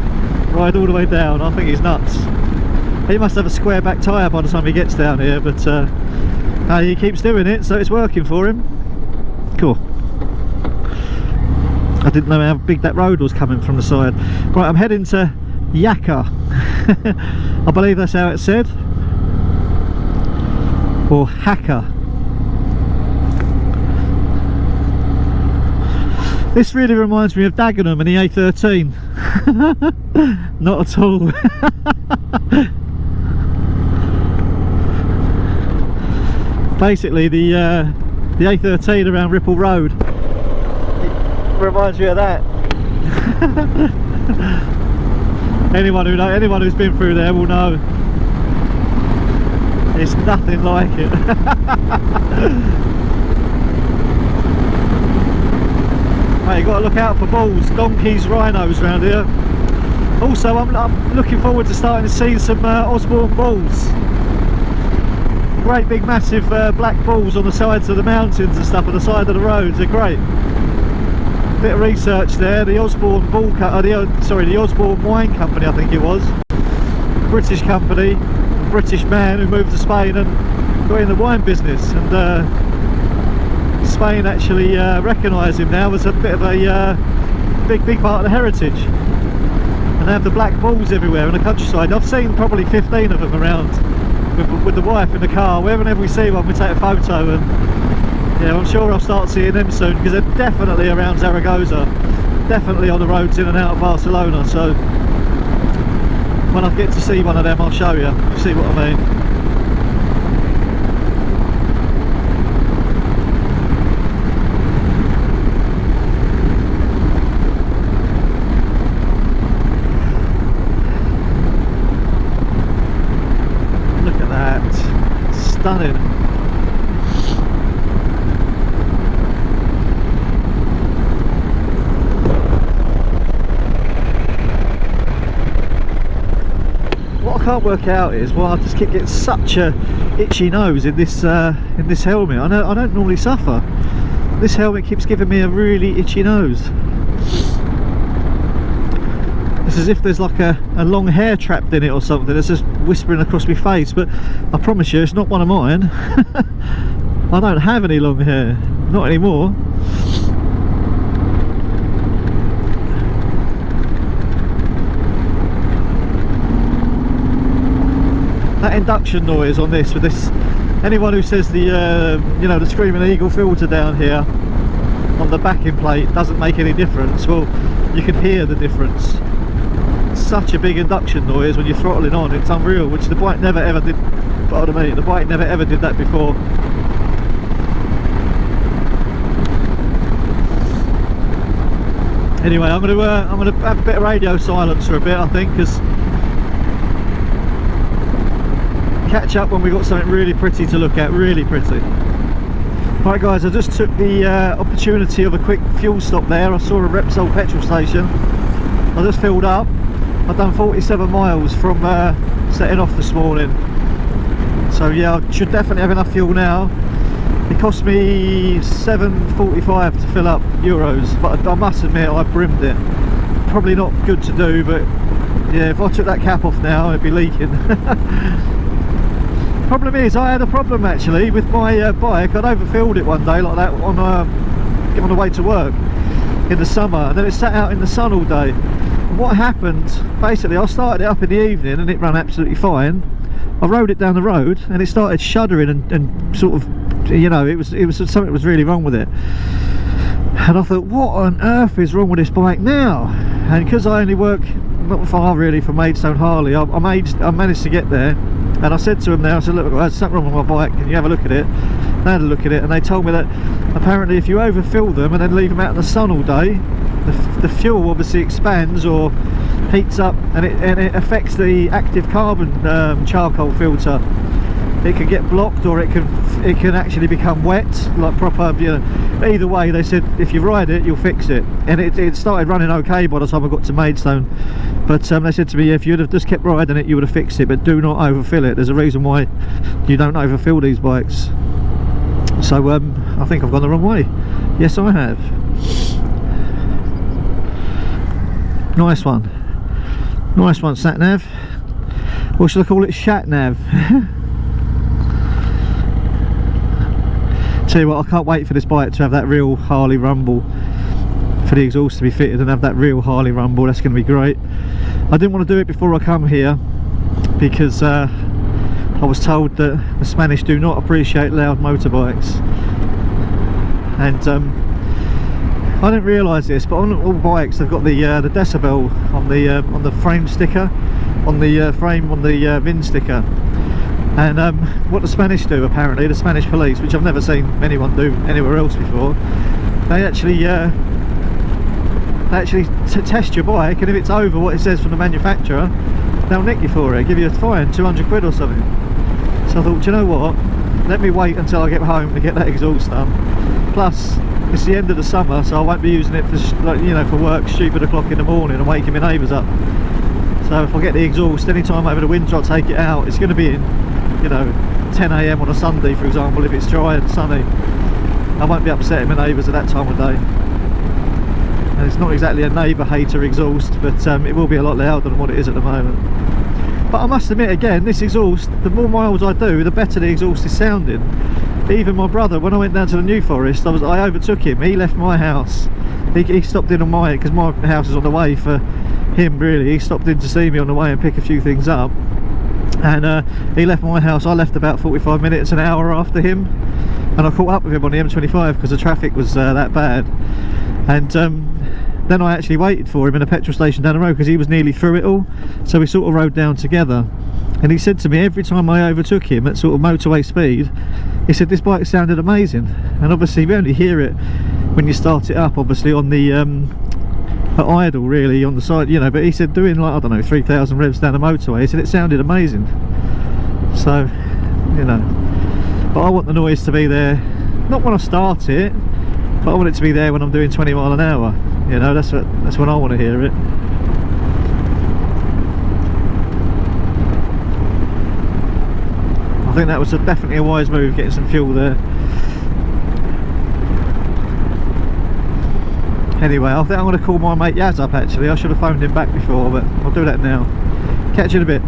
ride all the way down. I think he's nuts. He must have a square back tyre by the time he gets down here, but he keeps doing it, so it's working for him. Cool. I didn't know how big that road was coming from the side. Right, I'm heading to Jaca. I believe that's how it's said. Or Hacker. This really reminds me of Dagenham and the A13. Not at all. Basically, the A13 around Ripple Road, it reminds me of that. Anyone who's been through there will know. It's nothing like it. Mate, you got to look out for bulls, donkeys, rhinos around here. Also, I'm looking forward to starting to see some Osborne bulls. Great big massive black bulls on the sides of the mountains and stuff, on the side of the roads. They're great. Bit of research there. The Osborne the Osborne Wine Company, I think it was, British company. British man who moved to Spain and got in the wine business, and Spain actually recognise him now as a bit of a big part of the heritage. And they have the black bulls everywhere in the countryside. I've seen probably 15 of them around with the wife in the car. Whenever we see one, we take a photo, and yeah, I'm sure I'll start seeing them soon, because they're definitely around Zaragoza, definitely on the roads in and out of Barcelona. So when I get to see one of them, I'll show you, see what I mean. Look at that, stunning. What I can't work out is why I just keep getting such a itchy nose in this helmet. I don't normally suffer. This helmet keeps giving me a really itchy nose. It's as if there's like a long hair trapped in it or something. It's just whispering across my face, but I promise you it's not one of mine. I don't have any long hair, not anymore. That induction noise on this, with this, anyone who says the you know, the Screaming Eagle filter down here on the backing plate doesn't make any difference, well, you can hear the difference. It's such a big induction noise when you're throttling on, it's unreal, which the bike never ever did. Pardon me, the bike never ever did that before. Anyway, I'm gonna have a bit of radio silence for a bit, I think, because catch up when we got something really pretty to look at, really pretty. Right guys, I just took the opportunity of a quick fuel stop there. I saw a Repsol petrol station. I just filled up. I've done 47 miles from setting off this morning. So yeah, I should definitely have enough fuel now. It cost me €7.45 to fill up euros, but I must admit I brimmed it. Probably not good to do, but yeah, if I took that cap off now it'd be leaking. Problem is, I had a problem actually with my bike. I'd overfilled it one day like that on the way to work, in the summer, and then it sat out in the sun all day. And what happened, basically, I started it up in the evening and it ran absolutely fine. I rode it down the road and it started shuddering and sort of, you know, it was something was really wrong with it. And I thought, what on earth is wrong with this bike now? And because I only work not far really from Maidstone Harley, I managed to get there. And I said to them there, I said, look, there's something wrong with my bike, can you have a look at it? They had a look at it and they told me that apparently if you overfill them and then leave them out in the sun all day, the fuel obviously expands or heats up, and it affects the active carbon charcoal filter. It can get blocked, or it can actually become wet, like proper, you know. Either way, they said if you ride it, you'll fix it. And it started running okay by the time I got to Maidstone. But they said to me, if you'd have just kept riding it, you would have fixed it. But do not overfill it. There's a reason why you don't overfill these bikes. So I think I've gone the wrong way. Yes, I have. Nice one. Nice one, sat nav. Or should I call it shat nav? Tell you what, I can't wait for this bike to have that real Harley rumble, for the exhaust to be fitted and have that real Harley rumble. That's going to be great. I didn't want to do it before I come here because I was told that the Spanish do not appreciate loud motorbikes, and I didn't realise this, but on all bikes they've got the decibel on the frame sticker, on the frame on the VIN sticker. And what the Spanish do, apparently, the Spanish police, which I've never seen anyone do anywhere else before, they actually test your bike, and if it's over what it says from the manufacturer, they'll nick you for it, give you a fine, 200 quid or something. So I thought, do you know what, let me wait until I get home to get that exhaust done. Plus, it's the end of the summer, so I won't be using it for, like, you know, for work stupid o'clock in the morning and waking my neighbours up. So if I get the exhaust any time over the winter, I'll take it out. It's going to be in, you know, 10 AM on a Sunday, for example, if it's dry and sunny. I won't be upsetting my neighbours at that time of day. And it's not exactly a neighbour hater exhaust, but it will be a lot louder than what it is at the moment. But I must admit, again, this exhaust, the more miles I do, the better the exhaust is sounding. Even my brother, when I went down to the New Forest, I overtook him. He left my house. He stopped in on my, because my house is on the way for him really. He stopped in to see me on the way and pick a few things up. And he left my house. I left about 45 minutes, an hour after him. And I caught up with him on the M25 because the traffic was that bad. And then I actually waited for him in a petrol station down the road because he was nearly through it all. So we sort of rode down together. And he said to me, every time I overtook him at sort of motorway speed, he said this bike sounded amazing. And obviously we only hear it when you start it up, obviously on the at idle really on the side, you know. But he said doing, like, I don't know, 3,000 revs down the motorway, he said it sounded amazing. So, you know, but I want the noise to be there, not when I start it, but I want it to be there when I'm doing 20 mile an hour. You know, that's when I want to hear it. I think that was definitely a wise move, getting some fuel there. Anyway, I think I'm going to call my mate Yaz up actually. I should have phoned him back before, but I'll do that now. Catch you in a bit.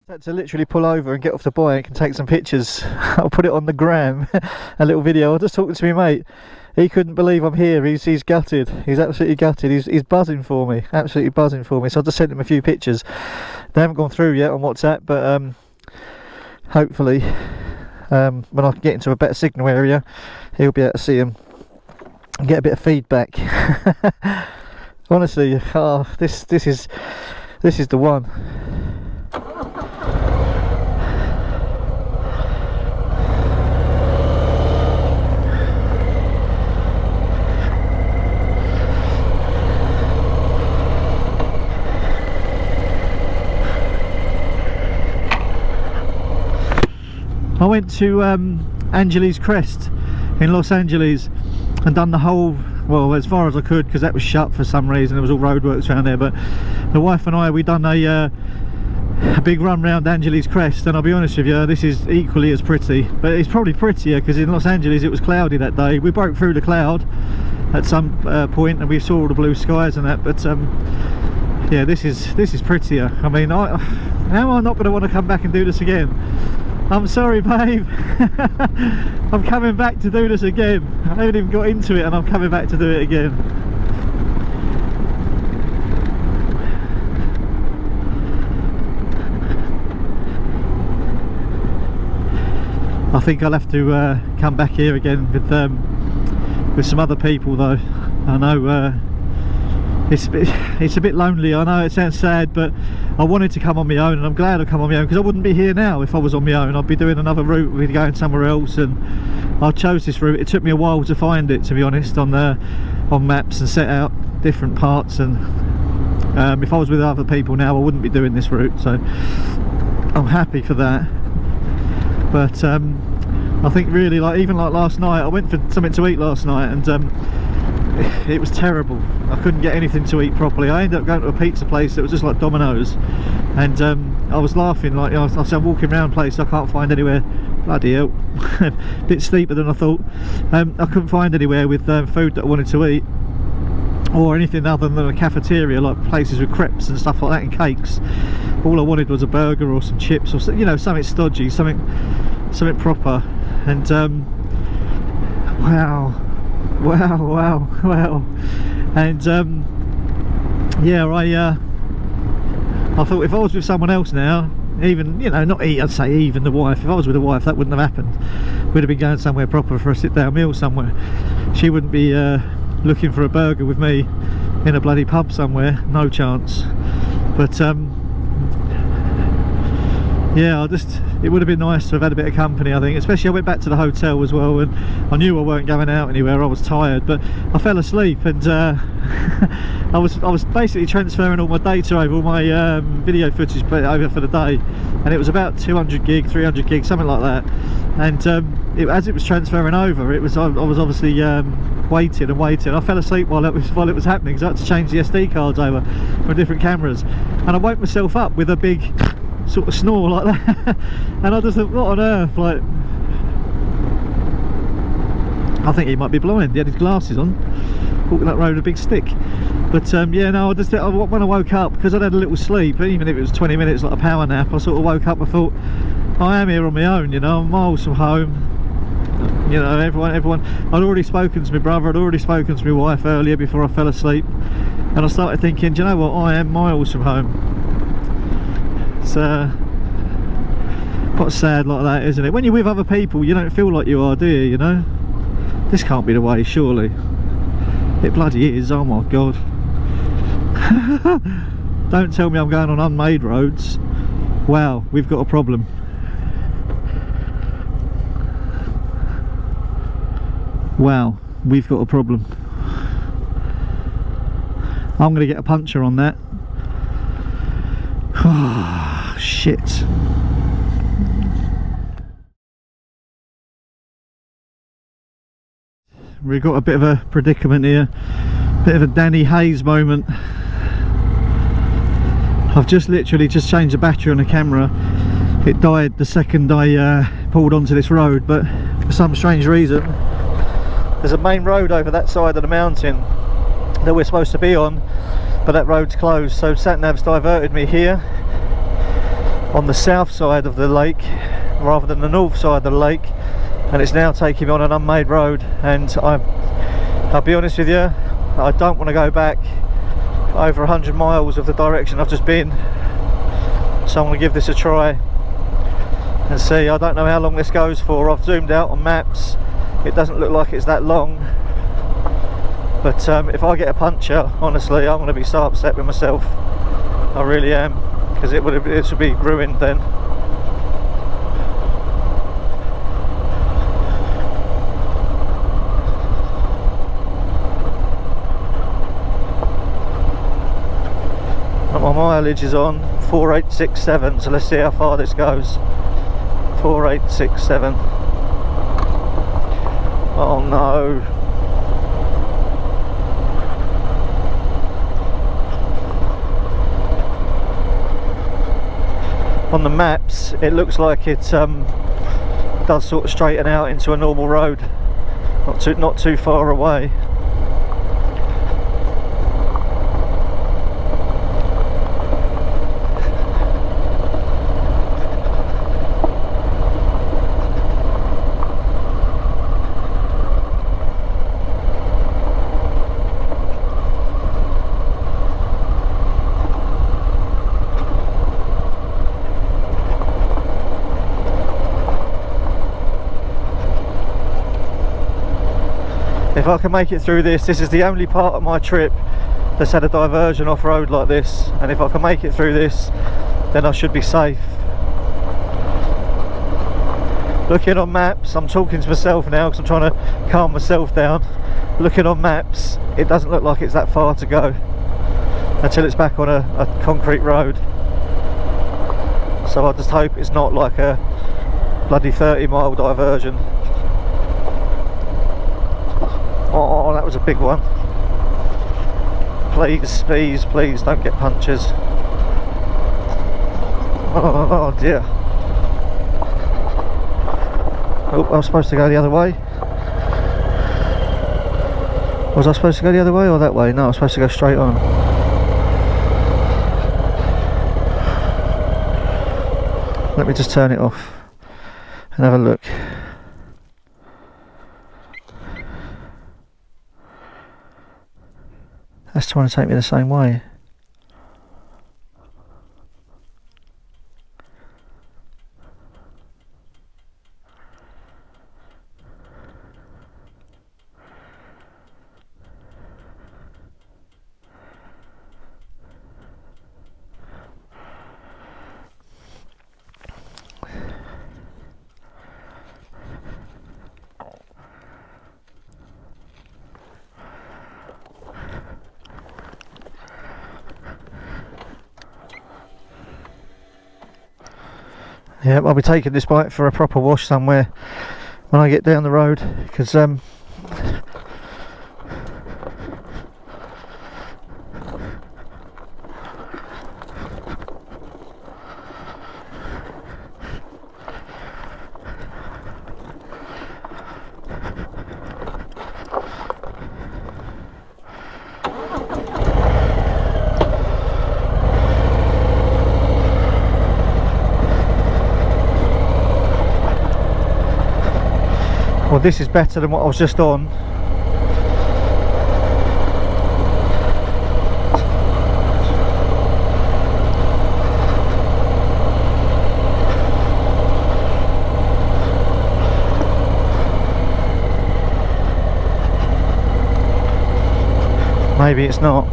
I had to literally pull over and get off the bike and take some pictures. I'll put it on the gram, a little video. I was just talking to my mate. He couldn't believe I'm here. He's gutted. He's absolutely gutted. He's buzzing for me, absolutely buzzing for me. So I just sent him a few pictures. They haven't gone through yet on WhatsApp, but hopefully when I get into a better signal area, he'll be able to see them and get a bit of feedback. Honestly, this is the one. I went to Angeles Crest in Los Angeles and done the whole, well, as far as I could, because that was shut for some reason. There was all roadworks around there, but the wife and I, we done a big run round Angeles Crest, and I'll be honest with you, this is equally as pretty, but it's probably prettier because in Los Angeles it was cloudy that day. We broke through the cloud at some point and we saw all the blue skies and that, but Yeah, this is prettier. I mean, how am I not going to want to come back and do this again? I'm sorry, babe. I'm coming back to do this again. I haven't even got into it and I'm coming back to do it again. I think I'll have to come back here again with some other people though. I know it's a bit lonely. I know it sounds sad, but I wanted to come on my own, and I'm glad I come on my own, because I wouldn't be here now if I was on my own. I'd be doing another route, we'd be going somewhere else, and I chose this route. It took me a while to find it, to be honest, on maps and set out different parts, and if I was with other people now I wouldn't be doing this route, so I'm happy for that. But I think really, like, even like last night, I went for something to eat last night, and it was terrible. I couldn't get anything to eat properly. I ended up going to a pizza place that was just like Domino's, and I was laughing, like, you know, I'm walking around place, I can't find anywhere. Bloody hell. A bit steeper than I thought. I couldn't find anywhere with food that I wanted to eat, or anything other than a cafeteria, like places with crepes and stuff like that and cakes. All I wanted was a burger or some chips, or, you know, something stodgy, something proper. And wow, and yeah, I thought if I was with someone else now, even, you know, not I'd say even the wife, if I was with a wife, that wouldn't have happened. We'd have been going somewhere proper for a sit down meal somewhere. She wouldn't be looking for a burger with me in a bloody pub somewhere, no chance. But yeah, it would have been nice to have had a bit of company, I think. Especially I went back to the hotel as well, and I knew I weren't going out anywhere. I was tired, but I fell asleep, and I was basically transferring all my data over, all my video footage over for the day, and it was about 200 gig, 300 gig, something like that. And as it was transferring over, I was obviously waiting. I fell asleep while it was happening, because I had to change the SD cards over from different cameras, and I woke myself up with a big sort of snore like that. And I just thought, what on earth? Like, I think he might be blind. He had his glasses on, walking that road with a big stick. But yeah, no, when I woke up, because I'd had a little sleep, even if it was 20 minutes, like a power nap, I sort of woke up and thought, I am here on my own, you know, I'm miles from home. You know, everyone. I'd already spoken to my brother, I'd already spoken to my wife earlier before I fell asleep, and I started thinking, do you know what, I am miles from home. It's quite sad like that, isn't it? When you're with other people, you don't feel like you are, do you? You know, this can't be the way, surely. It bloody is. Oh my god. Don't tell me I'm going on unmade roads. Wow, we've got a problem. Wow, we've got a problem. I'm going to get a puncture on that. Oh, shit. We've got a bit of a predicament here, bit of a Danny Hayes moment. I've just literally changed the battery on the camera. It died the second I pulled onto this road, but for some strange reason there's a main road over that side of the mountain that we're supposed to be on, but that road's closed, so sat-nav's diverted me here on the south side of the lake rather than the north side of the lake, and it's now taking me on an unmade road. And I'll be honest with you, I don't want to go back over 100 miles of the direction I've just been, so I'm going to give this a try and see. I don't know how long this goes for. I've zoomed out on maps, it doesn't look like it's that long, but if I get a puncture, honestly, I'm going to be so upset with myself. I really am, because it would be ruined then. My mileage is on 4867, so let's see how far this goes. 4867. Oh no. On the maps it looks like it does sort of straighten out into a normal road, not too far away. If I can make it through this, this is the only part of my trip that's had a diversion off-road like this, and if I can make it through this, then I should be safe. Looking on maps, I'm talking to myself now because I'm trying to calm myself down. Looking on maps, it doesn't look like it's that far to go until it's back on a concrete road. So I just hope it's not like a bloody 30-mile diversion. Oh, that was a big one. Please, please, please don't get punctures. Oh dear. Oh, I was supposed to go the other way. Was I supposed to go the other way or that way? No, I was supposed to go straight on. Let me just turn it off and have a look. That's trying to take me the same way. Yeah, I'll be taking this bike for a proper wash somewhere when I get down the road, because well, this is better than what I was just on. Maybe it's not.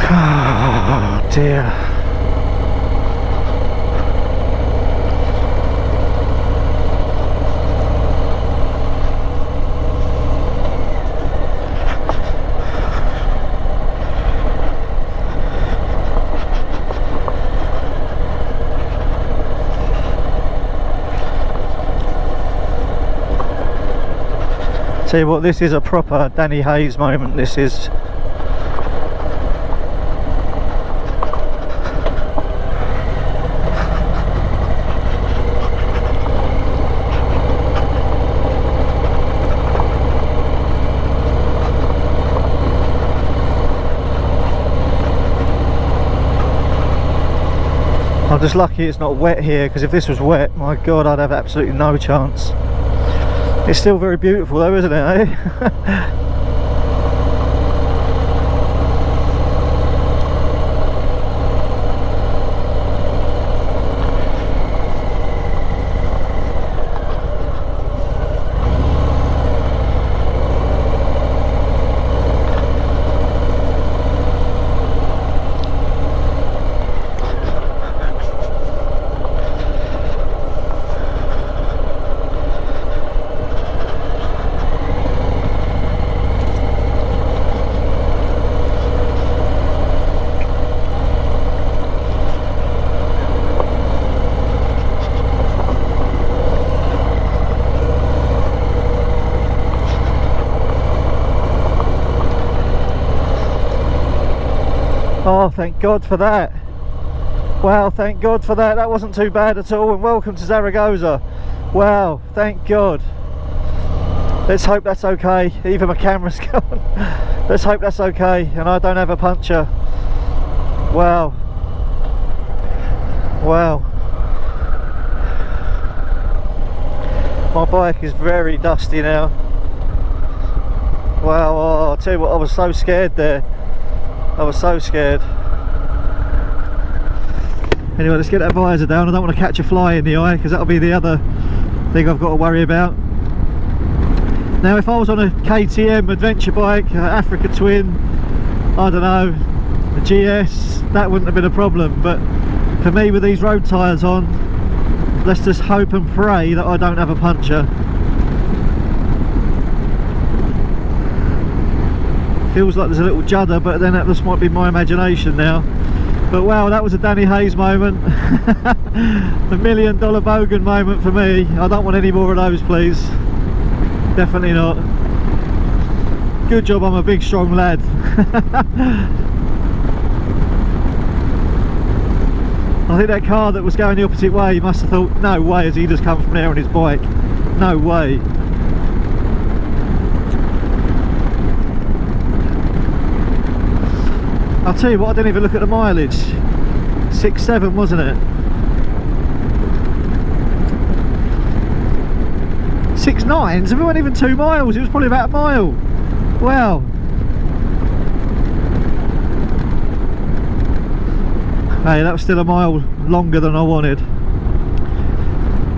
Oh dear. Tell you what, this is a proper Danny Hayes moment, this is. I'm just lucky it's not wet here, because if this was wet, my god, I'd have absolutely no chance. It's still very beautiful though, isn't it, eh? Oh, thank God for that. Wow, thank God for that. That wasn't too bad at all. And welcome to Zaragoza. Wow, thank God. Let's hope that's okay. Even my camera's gone. Let's hope that's okay and I don't have a puncture. Wow. Wow. My bike is very dusty now. Wow, oh, I'll tell you what, I was so scared there. I was so scared. Anyway, let's get that visor down. I don't want to catch a fly in the eye, because that'll be the other thing I've got to worry about. Now if I was on a KTM adventure bike, Africa Twin, I don't know, a GS, that wouldn't have been a problem, but for me with these road tyres on, let's just hope and pray that I don't have a puncture. Feels like there's a little judder, but then that just might be my imagination now. But wow, that was a Danny Hayes moment. The $1 million bogan moment for me. I don't want any more of those, please. Definitely not. Good job I'm a big strong lad. I think that car that was going the opposite way must have thought, no way has he just come from there on his bike. No way. I'll tell you what, I didn't even look at the mileage. 6.7 wasn't it? 6.9, so we weren't even 2 miles, it was probably about a mile. Wow. Hey, that was still a mile longer than I wanted.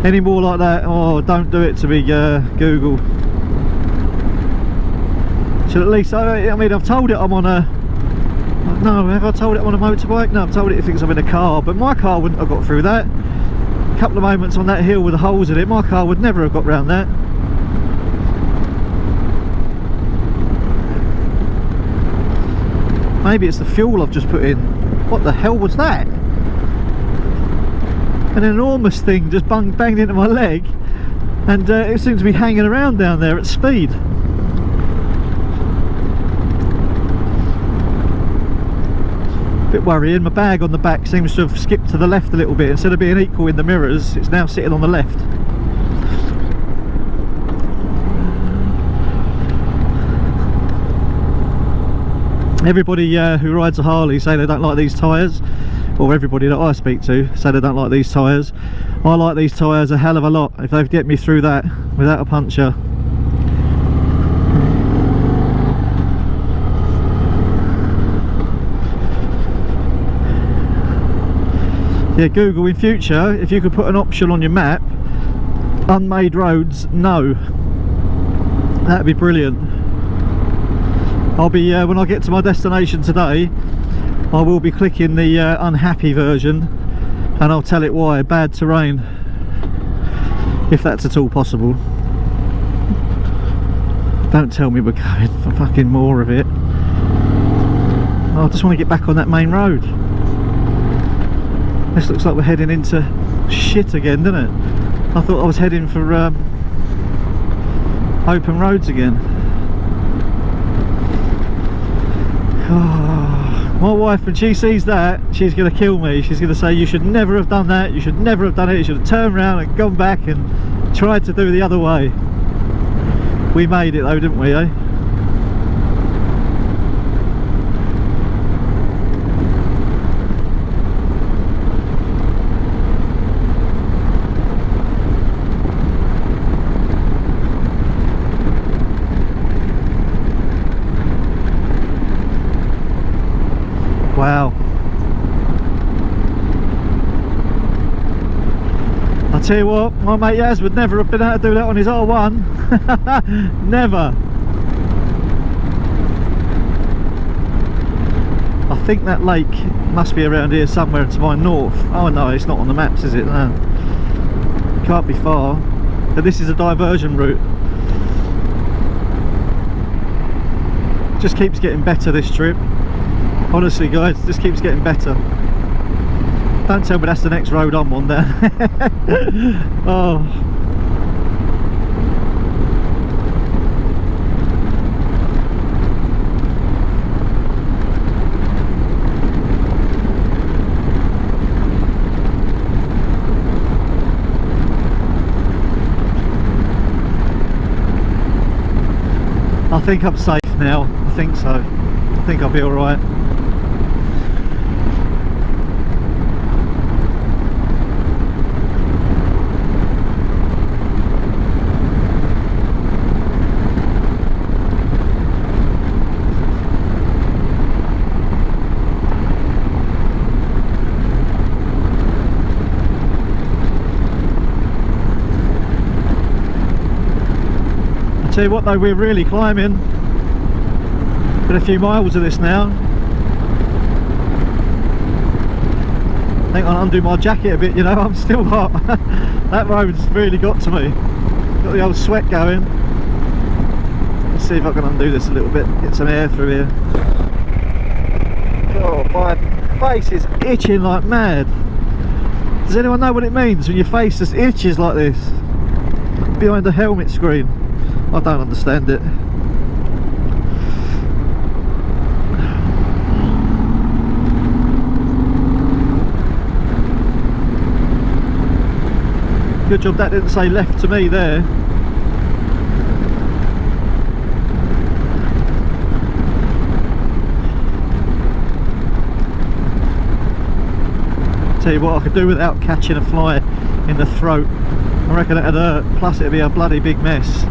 Any more like that, oh, don't do it to me, Google. So at least, I mean, I've told it I'm on a... No, have I told it I'm on a motorbike? No, I've told it it thinks I'm in a car, but my car wouldn't have got through that. A couple of moments on that hill with the holes in it, my car would never have got round that. Maybe it's the fuel I've just put in. What the hell was that? An enormous thing just banged into my leg, and it seems to be hanging around down there at speed. Bit worrying. My bag on the back seems to have skipped to the left a little bit. Instead of being equal in the mirrors, it's now sitting on the left. Everybody who rides a Harley say they don't like these tyres, or everybody that I speak to say they don't like these tyres. I like these tyres a hell of a lot if they get me through that without a puncture. Yeah, Google, in future, if you could put an option on your map, unmade roads, no. That'd be brilliant. I'll be, when I get to my destination today, I will be clicking the unhappy version, and I'll tell it why. Bad terrain. If that's at all possible. Don't tell me we're going for fucking more of it. I just want to get back on that main road. This looks like we're heading into shit again, doesn't it? I thought I was heading for open roads again. Oh, my wife, when she sees that, she's going to kill me. She's going to say, you should never have done that, you should never have done it, you should have turned around and gone back and tried to do the other way. We made it though, didn't we, eh? Wow. I'll tell you what, my mate Yaz would never have been able to do that on his R1. Never. I think that lake must be around here somewhere to my north. Oh no, it's not on the maps, is it? No. Can't be far. But this is a diversion route. Just keeps getting better, this trip. Honestly guys, this keeps getting better. Don't tell me that's the next road I'm on then. Oh. I think I'm safe now. I think so. I think I'll be alright. Tell you what though, we're really climbing. Been a few miles of this now. I think I'll undo my jacket a bit, you know, I'm still hot. That road's really got to me. Got the old sweat going. Let's see if I can undo this a little bit, get some air through here. Oh, my face is itching like mad. Does anyone know what it means when your face just itches like this behind the helmet screen? I don't understand it. Good job that didn't say left to me there. Tell you what, I could do without catching a fly in the throat. I reckon it'd hurt, plus it'd be a bloody big mess.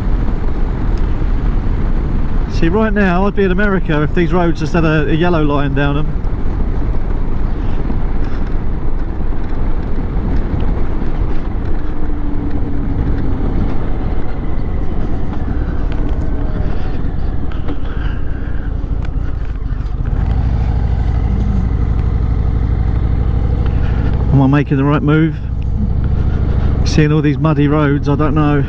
See, right now I'd be in America if these roads just had a yellow line down them. Am I making the right move? Seeing all these muddy roads, I don't know.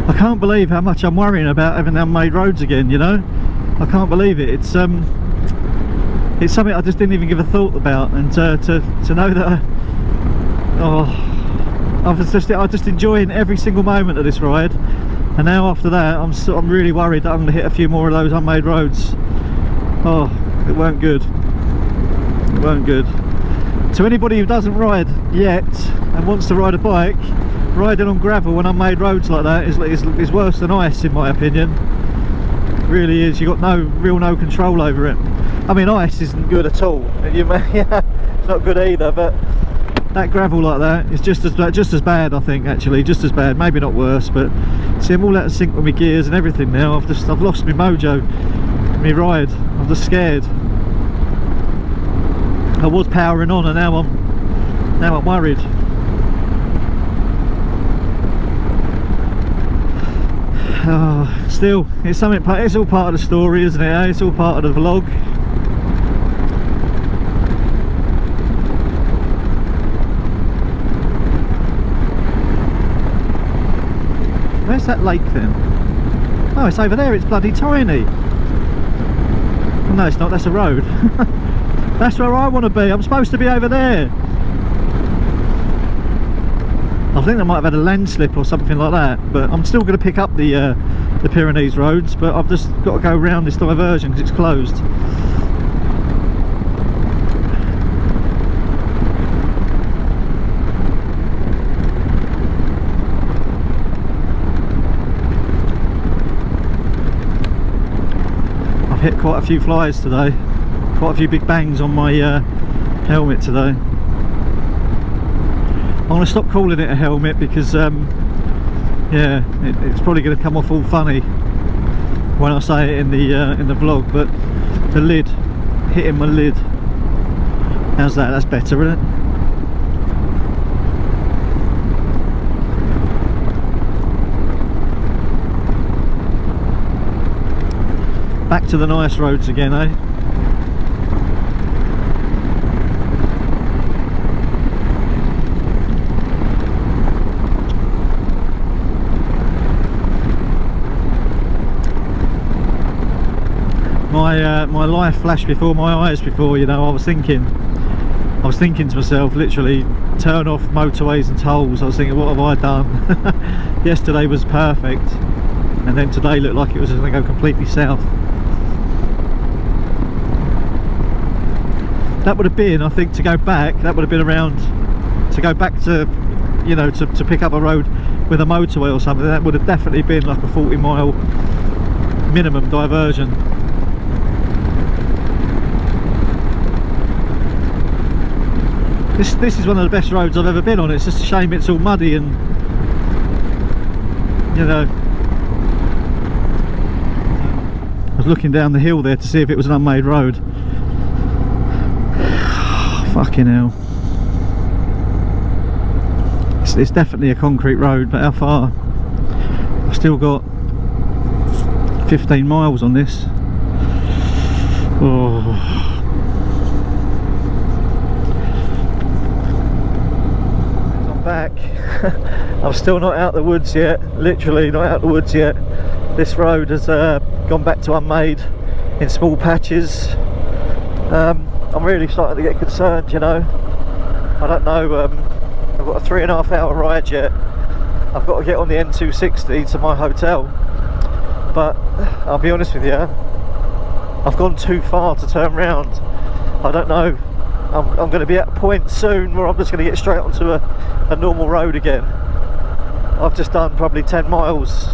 I can't believe how much I'm worrying about having unmade roads again, you know? I can't believe it. It's something I just didn't even give a thought about, and to know that I'm just enjoying every single moment of this ride, and now after that I'm really worried that I'm going to hit a few more of those unmade roads. Oh, it weren't good. It weren't good. To anybody who doesn't ride yet and wants to ride a bike, riding on gravel and unmade roads like that is worse than ice, in my opinion. It really is. You've got no control over it. I mean, ice isn't good at all. Yeah, it's not good either. But that gravel like that is just as bad, I think. Actually, just as bad. Maybe not worse. But see, I'm all out of sync with my gears and everything now. I've lost my mojo, my ride. I'm just scared. I was powering on, and now I'm worried. Oh, still, it's something. It's all part of the story, isn't it? Eh? It's all part of the vlog. Where's that lake then? Oh, it's over there. It's bloody tiny. Oh, no, it's not. That's a road. That's where I want to be. I'm supposed to be over there. I think they might have had a landslip or something like that, but I'm still going to pick up the Pyrenees roads, but I've just got to go around this diversion because it's closed. I've hit quite a few flies today, quite a few big bangs on my helmet today. I'm going to stop calling it a helmet because yeah, it's probably going to come off all funny when I say it in the vlog, but the lid, hitting my lid. How's that? That's better, isn't it? Back to the nice roads again, eh? My life flashed before my eyes before, you know. I was thinking to myself, literally, turn off motorways and tolls. I was thinking, what have I done? Yesterday was perfect, and then today looked like it was going to go completely south. That would have been, I think, to go back, that would have been around, to go back to, you know, to pick up a road with a motorway or something. That would have definitely been like a 40-mile minimum diversion. This is one of the best roads I've ever been on. It's just a shame it's all muddy and, you know. I was looking down the hill there to see if it was an unmade road. Fucking hell. It's definitely a concrete road, but how far? I've still got 15 miles on this. Oh. I'm back. I'm still not out the woods yet, literally not out the woods yet. This road has gone back to unmade in small patches. I'm really starting to get concerned, you know. I don't know, I've got a 3.5 hour ride yet. I've got to get on the N260 to my hotel, but I'll be honest with you, I've gone too far to turn round. I don't know, I'm going to be at a point soon where I'm just going to get straight onto a normal road again. I've just done probably 10 miles,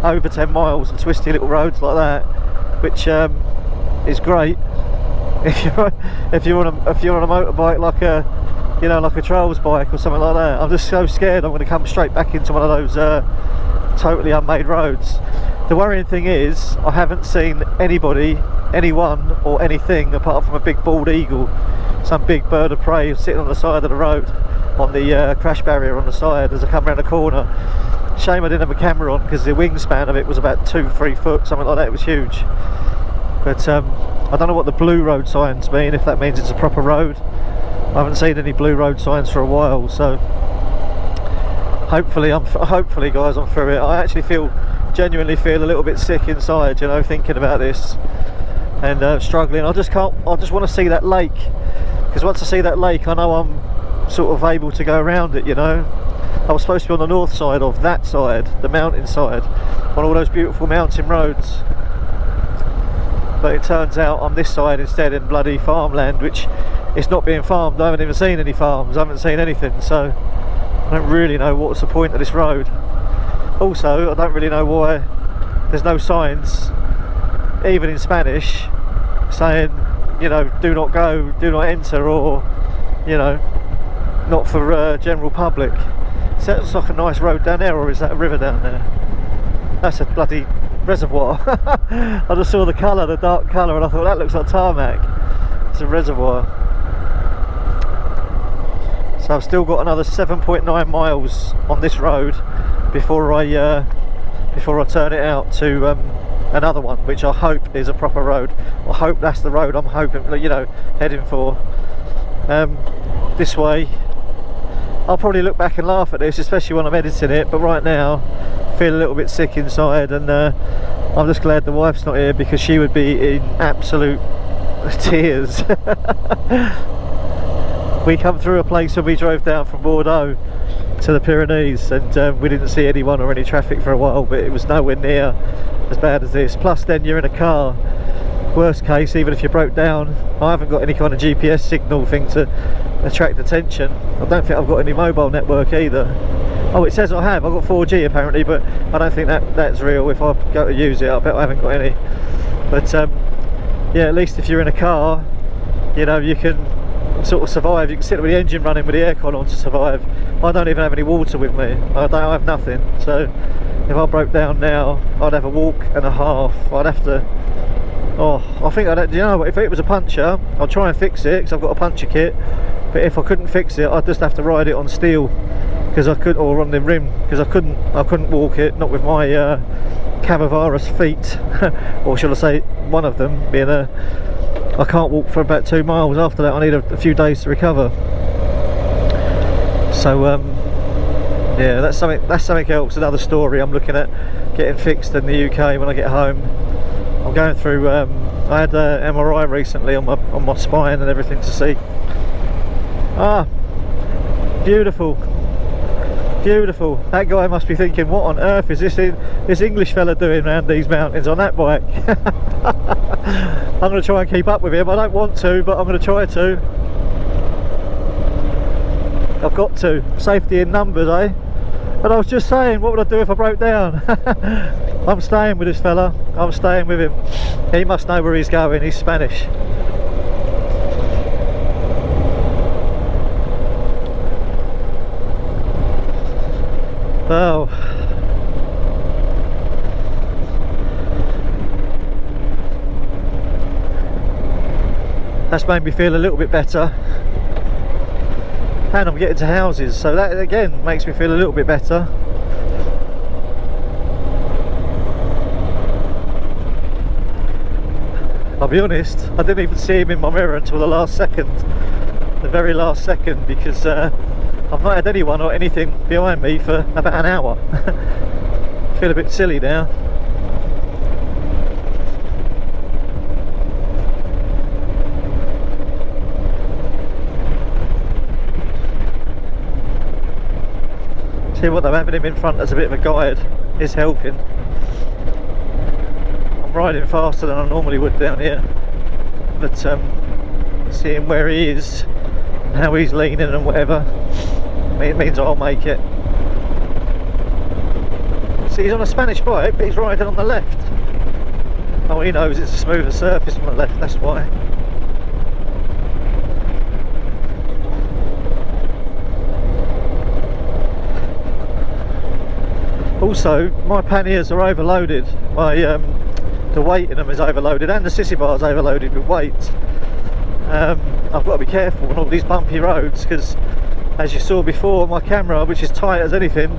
over 10 miles of twisty little roads like that, which is great if you're on a motorbike, like a, you know, like a trails bike or something like that. I'm just so scared I'm going to come straight back into one of those totally unmade roads. The worrying thing is I haven't seen anybody, anyone or anything apart from a big bald eagle, some big bird of prey sitting on the side of the road on the crash barrier on the side as I come around the corner. Shame I didn't have a camera on, because the wingspan of it was about 2-3 foot, something like that. It was huge. But I don't know what the blue road signs mean, if that means it's a proper road. I haven't seen any blue road signs for a while, so hopefully guys, I'm through it. I actually genuinely feel a little bit sick inside, you know, thinking about this and struggling. I just want to see that lake, because once I see that lake I know I'm sort of able to go around it, you know. I was supposed to be on the north side of that side, the mountain side, on all those beautiful mountain roads, but it turns out I'm this side instead, in bloody farmland, which it's not being farmed. I haven't even seen any farms, I haven't seen anything, so I don't really know what's the point of this road. Also, I don't really know why there's no signs, even in Spanish, saying, you know, do not go, do not enter, or, you know, not for general public. Is that just like a nice road down there, or is that a river down there? That's a bloody reservoir. I just saw the colour, the dark colour, and I thought that looks like tarmac. It's a reservoir. So I've still got another 7.9 miles on this road before I turn it out to another one, which I hope is a proper road. I hope that's the road I'm hoping, you know, heading for. This way, I'll probably look back and laugh at this, especially when I'm editing it, but right now I feel a little bit sick inside, and I'm just glad the wife's not here, because she would be in absolute tears. We come through a place when we drove down from Bordeaux to the Pyrenees, and we didn't see anyone or any traffic for a while, but it was nowhere near as bad as this. Plus then you're in a car, worst case, even if you broke down, I haven't got any kind of GPS signal thing to attract attention. I don't think I've got any mobile network either. Oh, it says I have, I've got 4G apparently, but I don't think that's real. If I go to use it, I bet I haven't got any. But yeah, at least if you're in a car, you know, you can sort of survive. You can sit with the engine running with the aircon on to survive. I don't even have any water with me. I have nothing. So if I broke down now, I'd have a walk and a half. I'd have to, oh, I think you know, if it was a puncture, I'll try and fix it, because I've got a puncture kit. But if I couldn't fix it, I'd just have to ride it on steel, because I could, or on the rim, because I couldn't walk it, not with my Cavavarus feet, or shall I say one of them being I can't walk for about 2 miles. After that I need a few days to recover. So yeah, that's something else, another story I'm looking at getting fixed in the UK when I get home. I'm going through, I had an MRI recently on my spine and everything to see. Ah, beautiful, beautiful. That guy must be thinking, what on earth is this English fella doing around these mountains on that bike? I'm going to try and keep up with him. I don't want to, but I'm going to try to. I've got to. Safety in numbers, eh? But I was just saying, what would I do if I broke down? I'm staying with this fella. I'm staying with him. He must know where he's going. He's Spanish. Well, that's made me feel a little bit better, and I'm getting to houses, so that again makes me feel a little bit better. I'll be honest, I didn't even see him in my mirror until the last second, the very last second, because I've not had anyone or anything behind me for about an hour. I feel a bit silly now. See what, they're having him in front as a bit of a guide is helping. I'm riding faster than I normally would down here, but seeing where he is, how he's leaning and whatever, it means I'll make it. See, he's on a Spanish bike, but he's riding on the left. Oh, he knows it's a smoother surface on the left, that's why. Also, my panniers are overloaded. The weight in them is overloaded, and the sissy bar is overloaded with weight. I've got to be careful on all these bumpy roads, because as you saw before, my camera, which is tight as anything,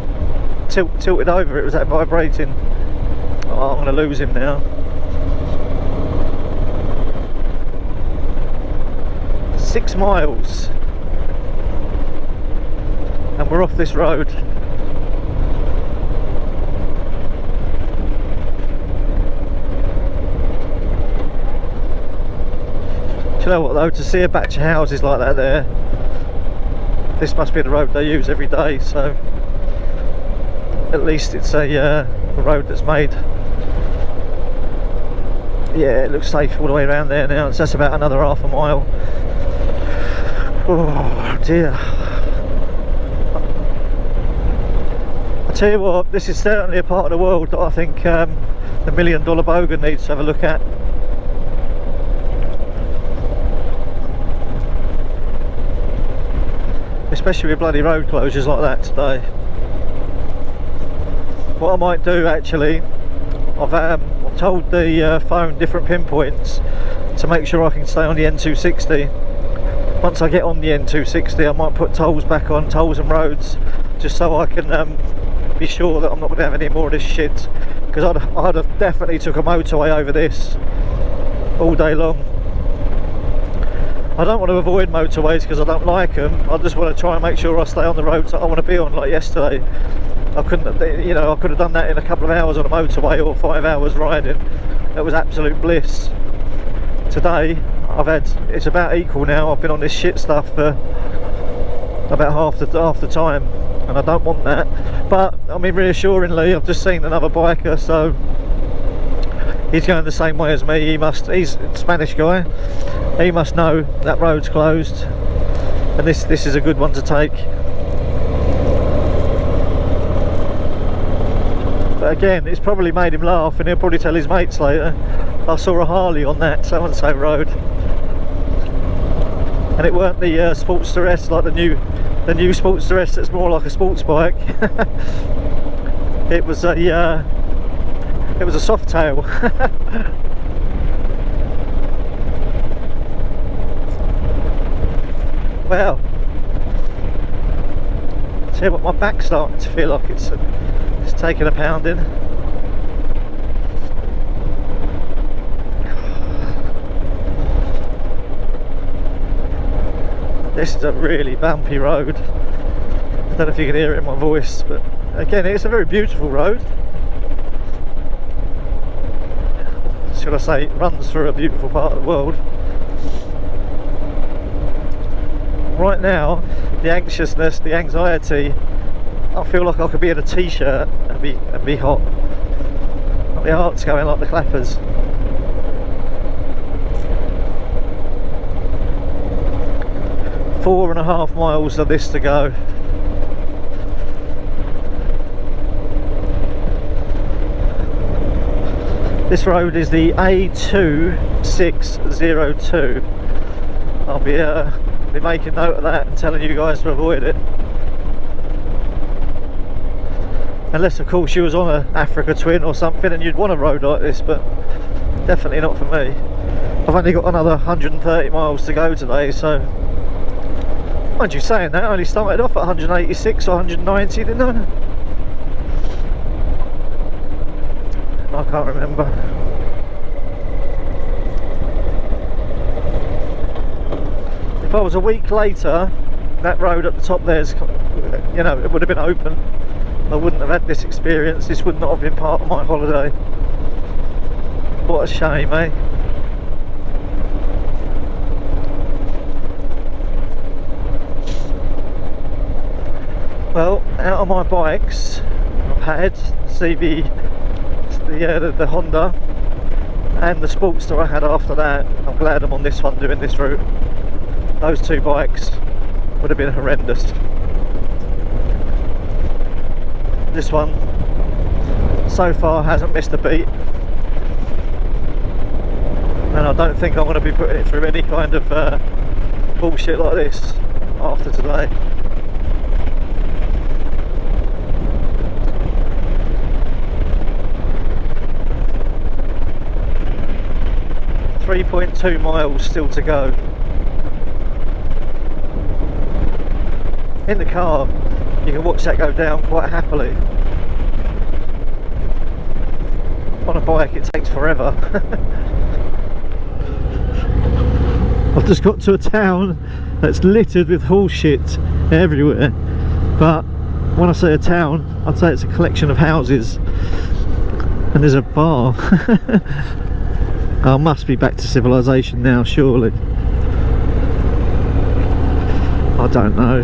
tilted over. It was that vibrating. Oh, I'm going to lose him now. 6 miles and we're off this road. Do you know what though, to see a batch of houses like that there, this must be the road they use every day, so at least it's a road that's made. Yeah, it looks safe all the way around there now. So that's about another half a mile. Oh dear. I tell you what, this is certainly a part of the world that I think the $1 Million Bogan needs to have a look at. Especially with bloody road closures like that today. What I might do actually, I've told the phone different pinpoints to make sure I can stay on the N260. Once I get on the N260 I might put tolls back on, tolls and roads, just so I can be sure that I'm not going to have any more of this shit, because I'd have definitely took a motorway over this all day long. I don't want to avoid motorways because I don't like them. I just want to try and make sure I stay on the roads that I want to be on. Like yesterday, I couldn't, you know, I could have done that in a couple of hours on a motorway or 5 hours riding. That was absolute bliss. Today, it's about equal now. I've been on this shit stuff for about half the time, and I don't want that. But I mean, reassuringly, I've just seen another biker, so he's going the same way as me. He's a Spanish guy. He must know that road's closed, and this is a good one to take. But again, it's probably made him laugh, and he'll probably tell his mates later, I saw a Harley on that so and so road. And it weren't the Sportster S, like the new Sportster S that's more like a sports bike. It was a soft tail. Well, tell you what, my back's starting to feel like it's taking a pounding. This is a really bumpy road. I don't know if you can hear it in my voice, but again, it's a very beautiful road. Should I say, it runs through a beautiful part of the world. Right now, the anxiousness, the anxiety, I feel like I could be in a t-shirt and be hot. My heart's going like the clappers. Four and a half miles of this to go. This road is the A2602. I'll be making note of that and telling you guys to avoid it. Unless of course you was on an Africa Twin or something and you'd want a road like this, but definitely not for me. I've only got another 130 miles to go today, so mind you saying that, I only started off at 186 or 190, didn't I? I can't remember. If I was a week later, that road at the top there's, you know, it would have been open. I wouldn't have had this experience. This would not have been part of my holiday. What a shame, eh? Well, out of my bikes, I've had the Honda and the Sportster I had after that. I'm glad I'm on this one doing this route. Those two bikes would have been horrendous. This one so far hasn't missed a beat, and I don't think I'm going to be putting it through any kind of bullshit like this after today. .2 miles still to go. In the car you can watch that go down quite happily. On a bike it takes forever. I've just got to a town that's littered with horse shit everywhere, but when I say a town, I'd say it's a collection of houses, and there's a bar. I must be back to civilization now, surely. I don't know.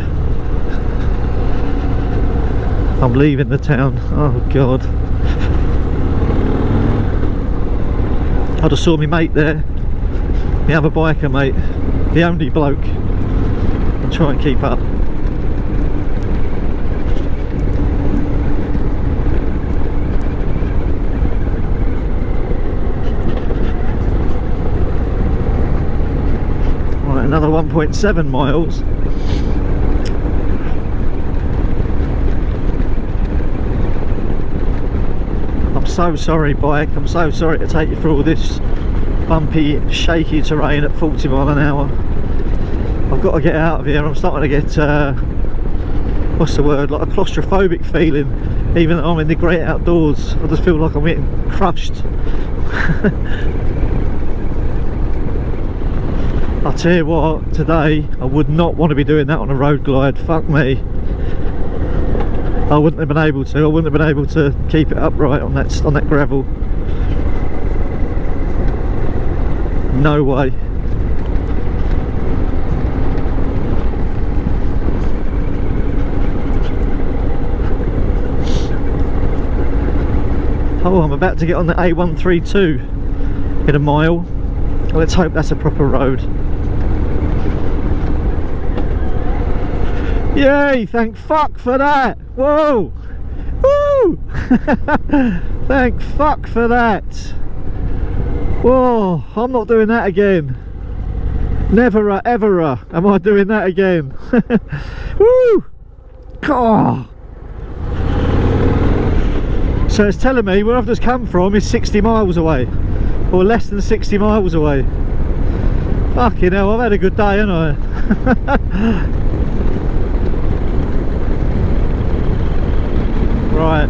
I'm leaving the town. Oh god. I just saw my mate there, the other biker mate, the only bloke. I'll try and keep up. Right, another 1.7 miles. I'm so sorry bike, I'm so sorry to take you through all this bumpy, shaky terrain at 40 mile an hour. I've got to get out of here. I'm starting to get, what's the word, like a claustrophobic feeling. Even though I'm in the great outdoors, I just feel like I'm getting crushed. I'll tell you what, today I would not want to be doing that on a road glide. Fuck me. I wouldn't have been able to. I wouldn't have been able to keep it upright on that gravel. No way. Oh, I'm about to get on the A132 in a mile. Let's hope that's a proper road. Yay! Thank fuck for that! Whoa! Woo! Thank fuck for that! Whoa! I'm not doing that again. Never ever am I doing that again. Woo! Oh. So it's telling me where I've just come from is 60 miles away, or less than 60 miles away. Fucking hell, I've had a good day, haven't I? Right.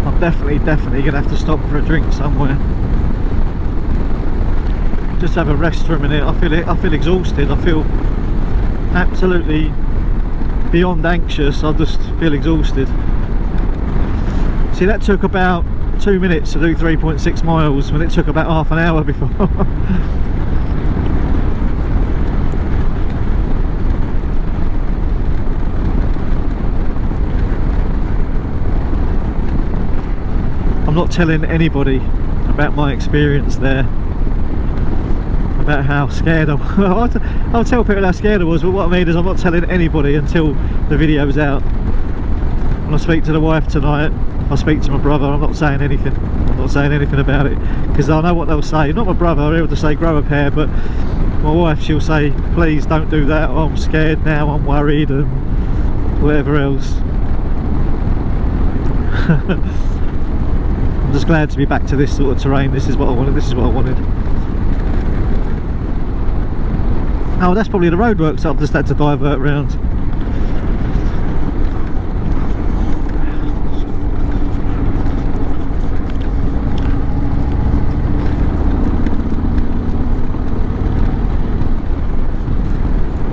I'm definitely gonna have to stop for a drink somewhere. Just have a rest for a minute. I feel exhausted. I feel absolutely beyond anxious. I just feel exhausted. See, that took about 2 minutes to do 3.6 miles when it took about half an hour before. I'm not telling anybody about my experience there, about how scared I was. I'll tell people how scared I was, but what I mean is I'm not telling anybody until the video's out. When I speak to the wife tonight, if I speak to my brother, I'm not saying anything. I'm not saying anything about it, because I know what they'll say. Not my brother, he'll just say grow a pair, but my wife, she'll say please don't do that, or I'm scared now, I'm worried, and whatever else. I'm just glad to be back to this sort of terrain. This is what I wanted, this is what I wanted. Oh, that's probably the roadworks that I've just had to divert round.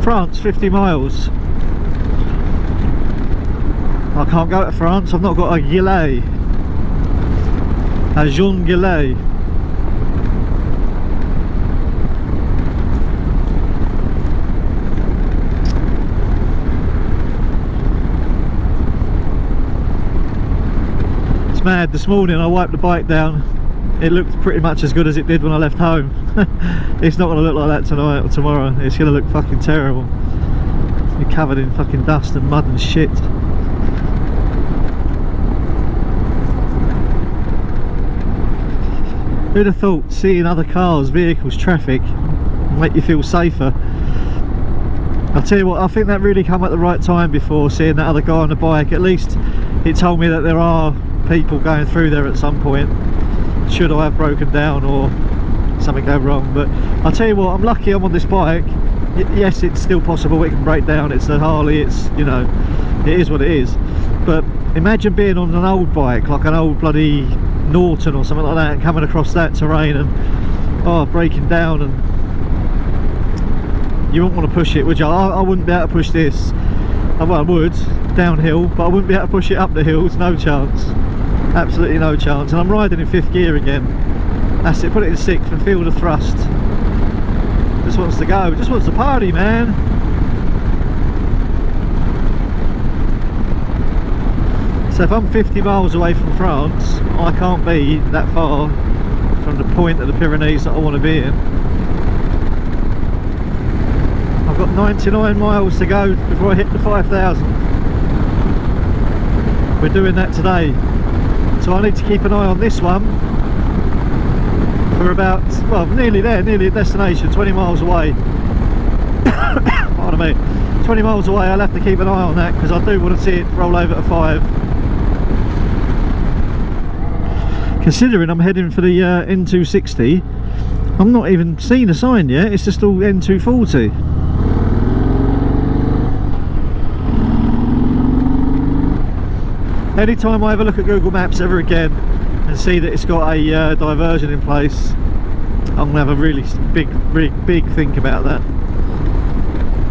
France, 50 miles. I can't go to France, I've not got a gilet. A jaune gilet. It's mad, this morning I wiped the bike down. It looked pretty much as good as it did when I left home. It's not going to look like that tonight or tomorrow. It's going to look fucking terrible. It's going to be covered in fucking dust and mud and shit. Who'd have thought seeing other cars, vehicles, traffic make you feel safer? I'll tell you what, I think that really come at the right time before seeing that other guy on the bike. At least it told me that there are people going through there at some point, should I have broken down or something go wrong. But I'll tell you what, I'm lucky I'm on this bike. Yes, it's still possible it can break down, it's a Harley, it's, you know, it is what it is. But imagine being on an old bike, like an old bloody Norton or something like that, and coming across that terrain and breaking down, and you wouldn't want to push it, would you? I wouldn't be able to push this. Well, I would downhill, but I wouldn't be able to push it up the hills. No chance, absolutely no chance. And I'm riding in 5th gear again. That's it, put it in 6th and feel the thrust. Just wants to go, just wants to party, man. So if I'm 50 miles away from France, I can't be that far from the point of the Pyrenees that I want to be in. I've got 99 miles to go before I hit the 5,000. We're doing that today. So I need to keep an eye on this one for about, well, nearly there, nearly at destination, 20 miles away. Pardon me. 20 miles away, I'll have to keep an eye on that, because I do want to see it roll over to 5. Considering I'm heading for the N260, I'm not even seen a sign yet, it's just all N240. Anytime I ever look at Google Maps ever again and see that it's got a diversion in place, I'm going to have a really big think about that.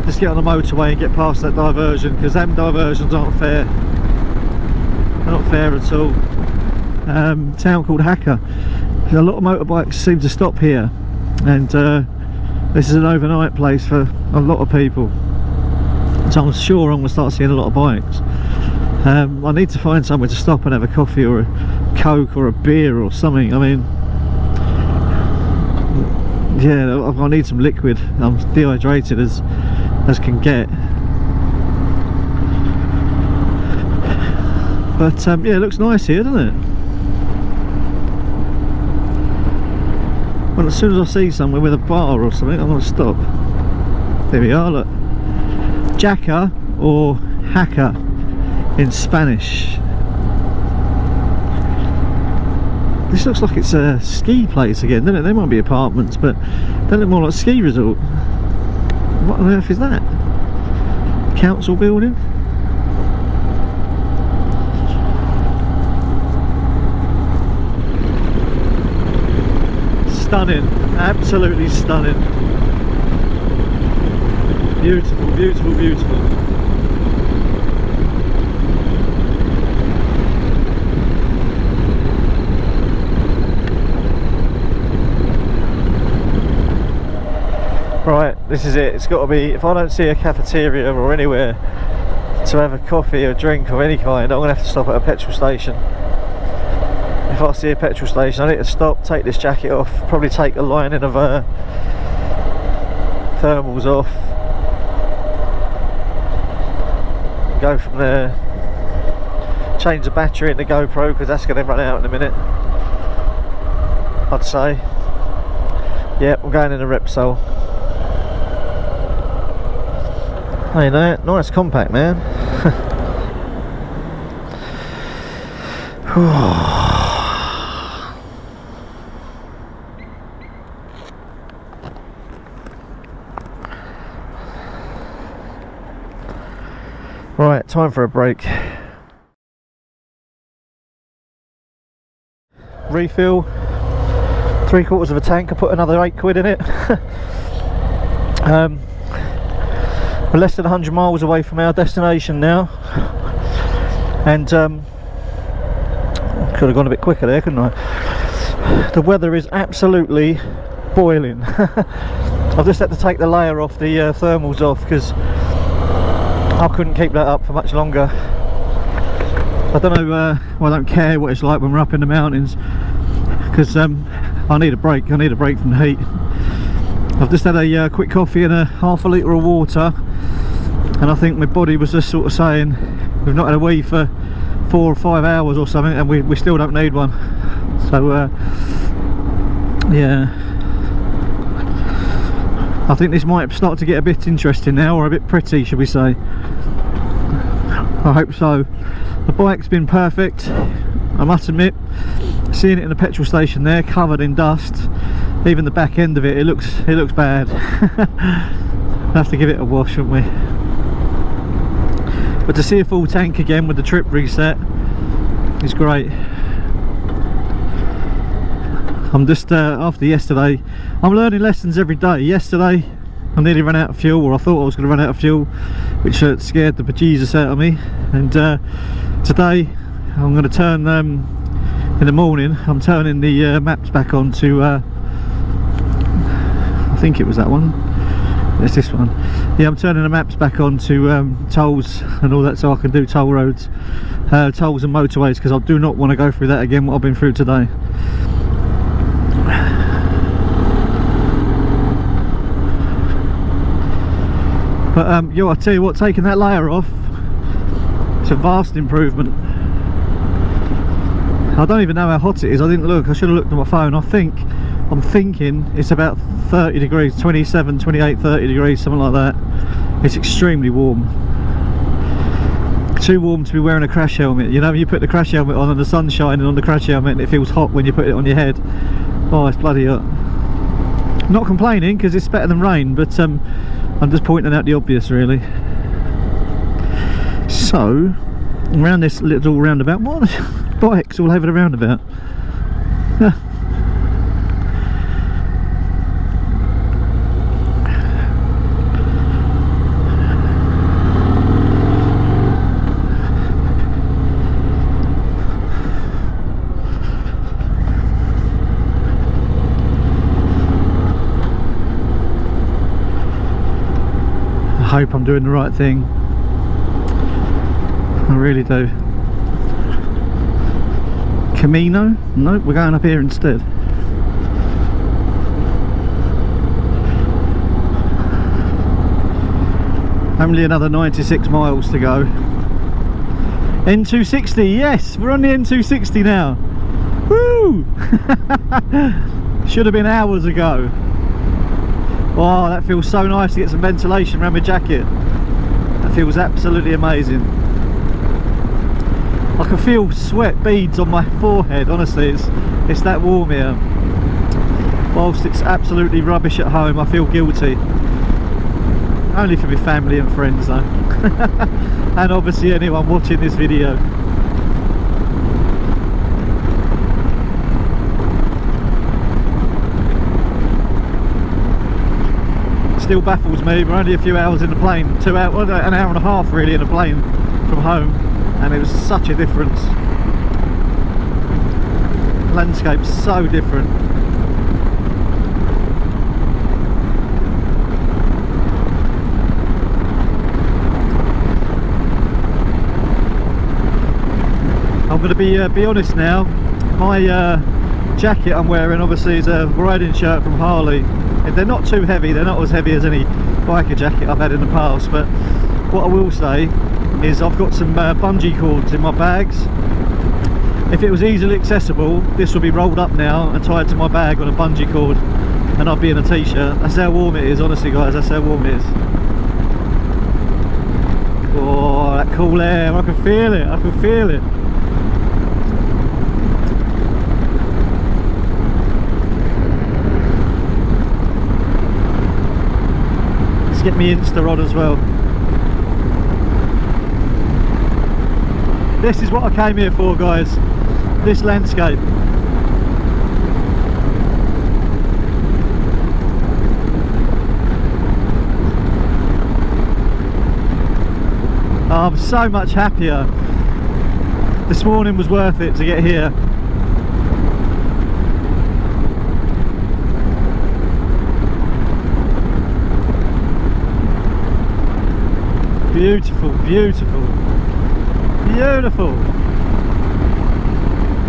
Just get on the motorway and get past that diversion, because them diversions aren't fair. They're not fair at all. Town called Hacker. A lot of motorbikes seem to stop here, and this is an overnight place for a lot of people, so I'm sure I'm going to start seeing a lot of bikes. I need to find somewhere to stop and have a coffee or a Coke or a beer or something. I mean, yeah, I need some liquid. I'm dehydrated as can get. But yeah, it looks nice here, doesn't it? Well, as soon as I see somewhere with a bar or something, I'm going to stop. There we are, look. Jaca or Hacker in Spanish. This looks like it's a ski place again, doesn't it? There might be apartments, but they look more like a ski resort. What on earth is that? Council building? Stunning, absolutely stunning. Beautiful, beautiful, beautiful. Right, this is it. It's got to be, if I don't see a cafeteria or anywhere to have a coffee or drink of any kind, I'm going to have to stop at a petrol station. If I see a petrol station, I need to stop, take this jacket off, probably take a lining of thermals off, go from there. change the battery in the GoPro because that's going to run out in a minute, I'd say. Yep, we're going in a Repsol. Hey there, nice compact, man. Right, time for a break. Refill, 3/4 of a tank. I put another £8 in it. We're less than 100 miles away from our destination now, and could have gone a bit quicker there, couldn't I? The weather is absolutely boiling. I've just had to take the layer off, the thermals off, because I couldn't keep that up for much longer. I don't know, well, I don't care what it's like when we're up in the mountains, because I need a break. I need a break from the heat. I've just had a quick coffee and a half a litre of water, and I think my body was just sort of saying, we've not had a wee for 4 or 5 hours or something, and we still don't need one. So yeah, I think this might start to get a bit interesting now, or a bit pretty, should we say. I hope so. The bike's been perfect, I must admit. Seeing it in the petrol station there, covered in dust, even the back end of it, it looks bad. We'll have to give it a wash, won't we? But to see a full tank again with the trip reset is great. I'm just after yesterday, I'm learning lessons every day. Yesterday I nearly ran out of fuel, or I thought I was going to run out of fuel, which scared the bejesus out of me. And today I'm going to turn, in the morning, I'm turning the maps back on to, I think it was that one. It's this one. Yeah, I'm turning the maps back on to tolls and all that, so I can do toll roads, tolls and motorways, because I do not want to go through that again, what I've been through today. But yo, I tell you what, taking that layer off, it's a vast improvement. I don't even know how hot it is. I didn't look. I should have looked at my phone. I'm thinking it's about 30 degrees, 27, 28, 30 degrees, something like that. It's extremely warm. Too warm to be wearing a crash helmet. You know, you put the crash helmet on and the sun's shining on the crash helmet and it feels hot when you put it on your head. Oh, it's bloody hot. Not complaining, because it's better than rain, but I'm just pointing out the obvious, really. So, around this little roundabout, what bikes all over the roundabout? I hope I'm doing the right thing. I really do. Camino? Nope, we're going up here instead. Only another 96 miles to go. N260, yes, we're on the N260 now. Woo! Should have been hours ago. Oh, that feels so nice to get some ventilation around my jacket. That feels absolutely amazing. I can feel sweat beads on my forehead, honestly, it's that warm here. Whilst it's absolutely rubbish at home, I feel guilty. Only for my family and friends though. And obviously anyone watching this video. Still baffles me, we're only a few hours in the plane, 2 hours, well, an hour and a half really in a plane from home, and it was such a difference. Landscape's so different. I'm going to be honest now, my jacket I'm wearing obviously is a riding shirt from Harley. They're not too heavy, they're not as heavy as any biker jacket I've had in the past, but what I will say is I've got some bungee cords in my bags. If it was easily accessible, this would be rolled up now and tied to my bag on a bungee cord, and I'd be in a t-shirt. That's how warm it is, honestly guys, that's how warm it is. Oh, that cool air, I can feel it, I can feel it. Let's get me Insta rod as well. This is what I came here for, guys. This landscape. I'm so much happier. This morning was worth it to get here. Beautiful, beautiful, beautiful.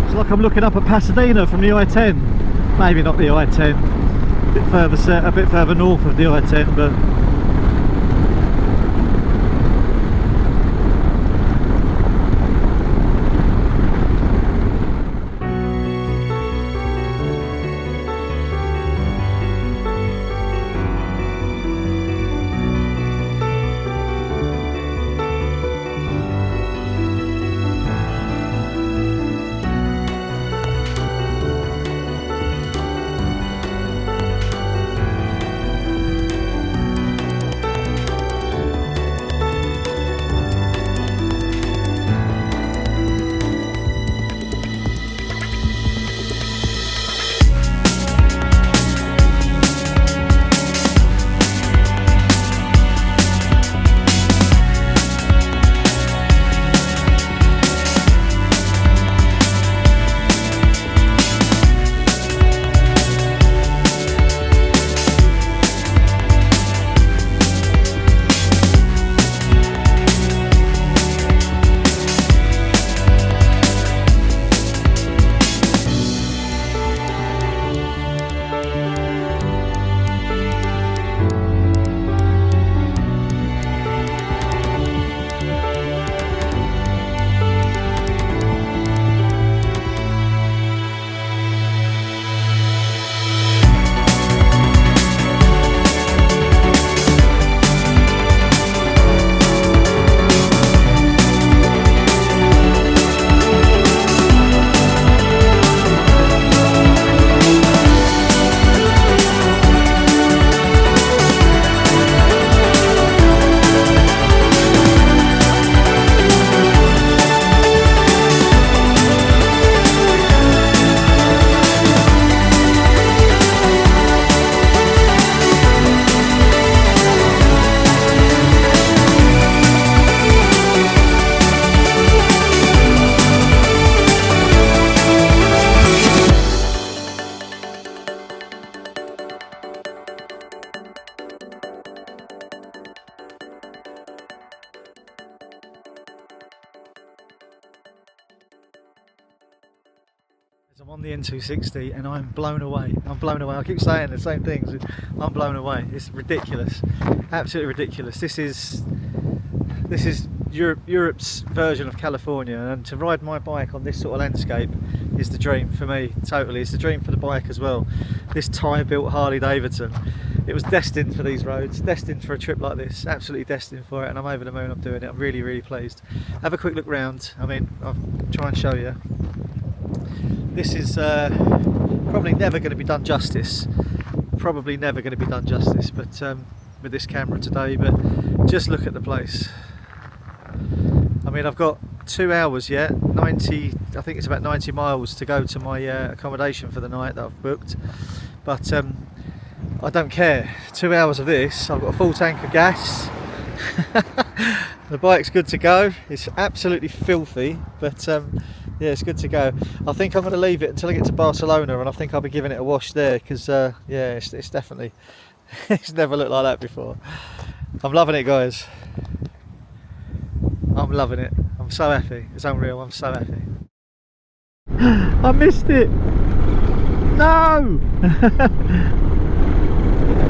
It's like I'm looking up at Pasadena from the I-10. Maybe not the I-10. A bit further north of the I-10, but I'm on the N260 and I'm blown away. I'm blown away. I keep saying the same things. I'm blown away. It's ridiculous. Absolutely ridiculous. This is Europe's version of California, and to ride my bike on this sort of landscape is the dream for me. Totally. It's the dream for the bike as well. This Thai-built Harley Davidson. It was destined for these roads, destined for a trip like this, absolutely destined for it, and I'm over the moon I'm doing it. I'm really, really pleased. Have a quick look round. I mean, I'll try and show you. This is probably never going to be done justice. Probably never going to be done justice, but with this camera today. But just look at the place. I mean, I've got 2 hours yet. 90. I think it's about 90 miles to go to my accommodation for the night that I've booked. But I don't care. 2 hours of this. I've got a full tank of gas. The bike's good to go. It's absolutely filthy, but yeah, it's good to go. I think I'm going to leave it until I get to Barcelona, and I think I'll be giving it a wash there, because yeah, it's definitely it's never looked like that before. I'm loving it, guys. I'm loving it. I'm so happy. It's unreal. I'm so happy. I missed it. No.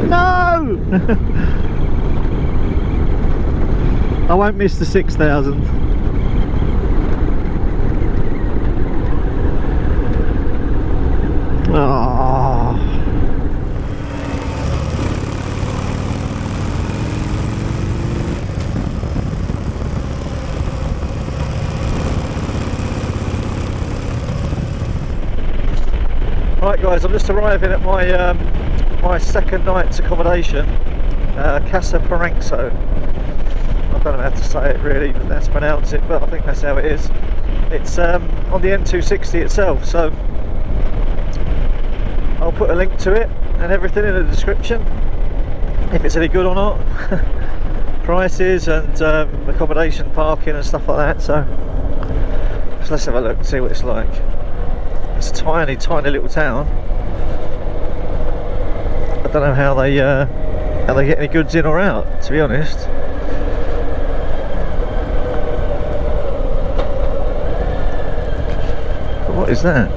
No. I won't miss the 6,000. Oh. Right guys, I'm just arriving at my my second night's accommodation, Casa Paranxo. I don't know how to say it really, but that's pronounce it, but I think that's how it is. It's on the N260 itself, so I'll put a link to it and everything in the description, if it's any good or not. Prices and accommodation, parking and stuff like that. So let's have a look, see what it's like. It's a tiny little town. I don't know how they get any goods in or out, to be honest. But what is that?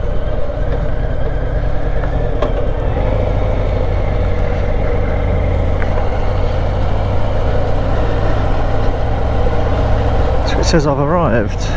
So it says I've arrived.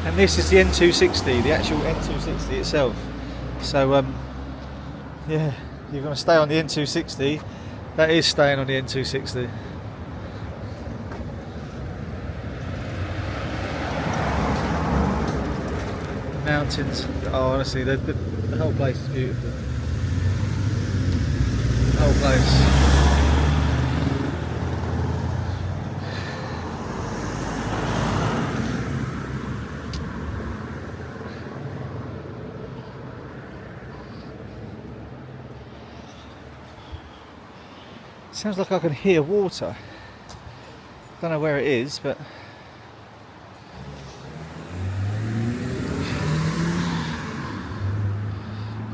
And this is the N260, the actual N260 itself. So yeah, you're going to stay on the N260. That is staying on the N260. The mountains, oh honestly, the whole place is beautiful. The whole place. Sounds like I can hear water. Don't know where it is, but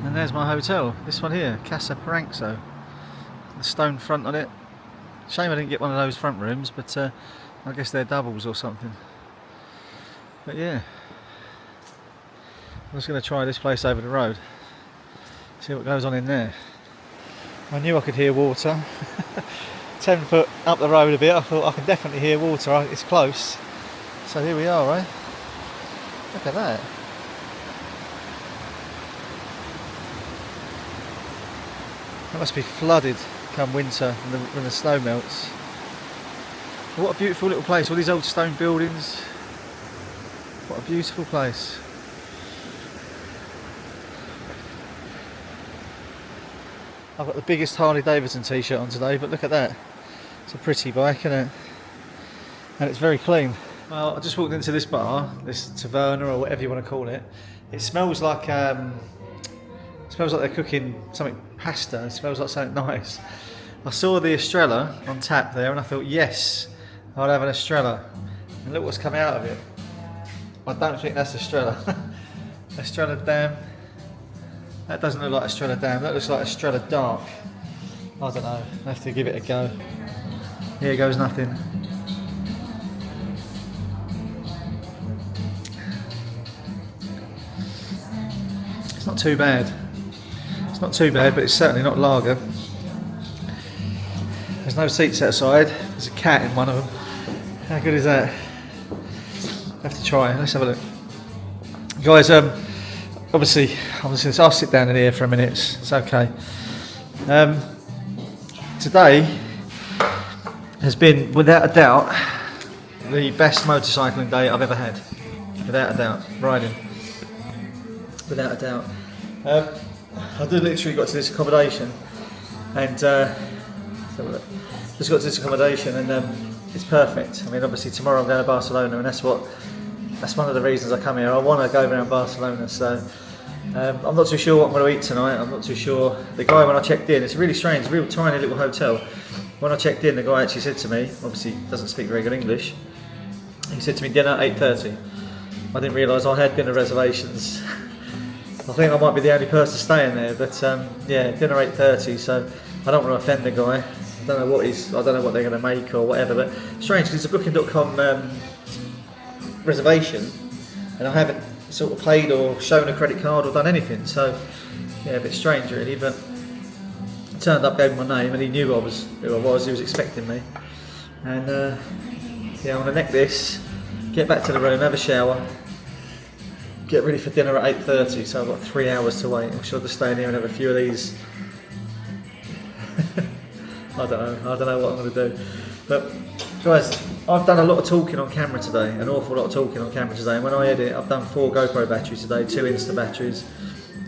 and there's my hotel. This one here, Casa Paranxo. The stone front on it. Shame I didn't get one of those front rooms, but I guess they're doubles or something. But yeah, I'm just going to try this place over the road. See what goes on in there. I knew I could hear water. 10 foot up the road a bit, I thought I can definitely hear water, it's close. So here we are, eh? Look at that. That must be flooded come winter when the snow melts. What a beautiful little place, all these old stone buildings. What a beautiful place. I've got the biggest Harley Davidson t-shirt on today, but look at that. It's a pretty bike, isn't it? And it's very clean. Well, I just walked into this bar, this taverna or whatever you want to call it. It smells like they're cooking something pasta. It smells like something nice. I saw the Estrella on tap there and I thought, yes, I'll have an Estrella. And look what's come out of it. I don't think that's Estrella. Estrella Dam. That doesn't look like Estrella Dam, that looks like Estrella Dark. I don't know, I have to give it a go. Here goes nothing. It's not too bad. It's not too bad, but it's certainly not lager. There's no seats outside, there's a cat in one of them. How good is that? I have to try, let's have a look. Guys, obviously, I'll sit down in here for a minute, it's okay. Today has been, without a doubt, the best motorcycling day I've ever had. Without a doubt, riding. Without a doubt. I did literally got to this accommodation, and just got to this accommodation, and it's perfect. I mean, obviously tomorrow I'm going to Barcelona, and that's one of the reasons I come here. I want to go around Barcelona, so I'm not too sure what I'm going to eat tonight. I'm not too sure. The guy, when I checked in, it's really strange, a real tiny little hotel. When I checked in, the guy actually said to me, obviously doesn't speak very good English, he said to me, dinner 8:30. I didn't realise I had dinner reservations. I think I might be the only person staying there, but yeah, dinner 8:30. So I don't want to offend the guy. I don't know what they're going to make or whatever. But strange, because it's a Booking.com reservation, and I haven't sort of paid or shown a credit card or done anything. So yeah, a bit strange really. But I turned up, gave him my name, and he knew who I was. He was expecting me, and yeah, I'm going to neck this, get back to the room, have a shower, get ready for dinner at 8:30, so I've got 3 hours to wait. I'm sure to stay in here and have a few of these. I don't know what I'm going to do. But guys, I've done a lot of talking on camera today, an awful lot of talking on camera today. And when I edit, I've done 4 GoPro batteries today, 2 Insta batteries.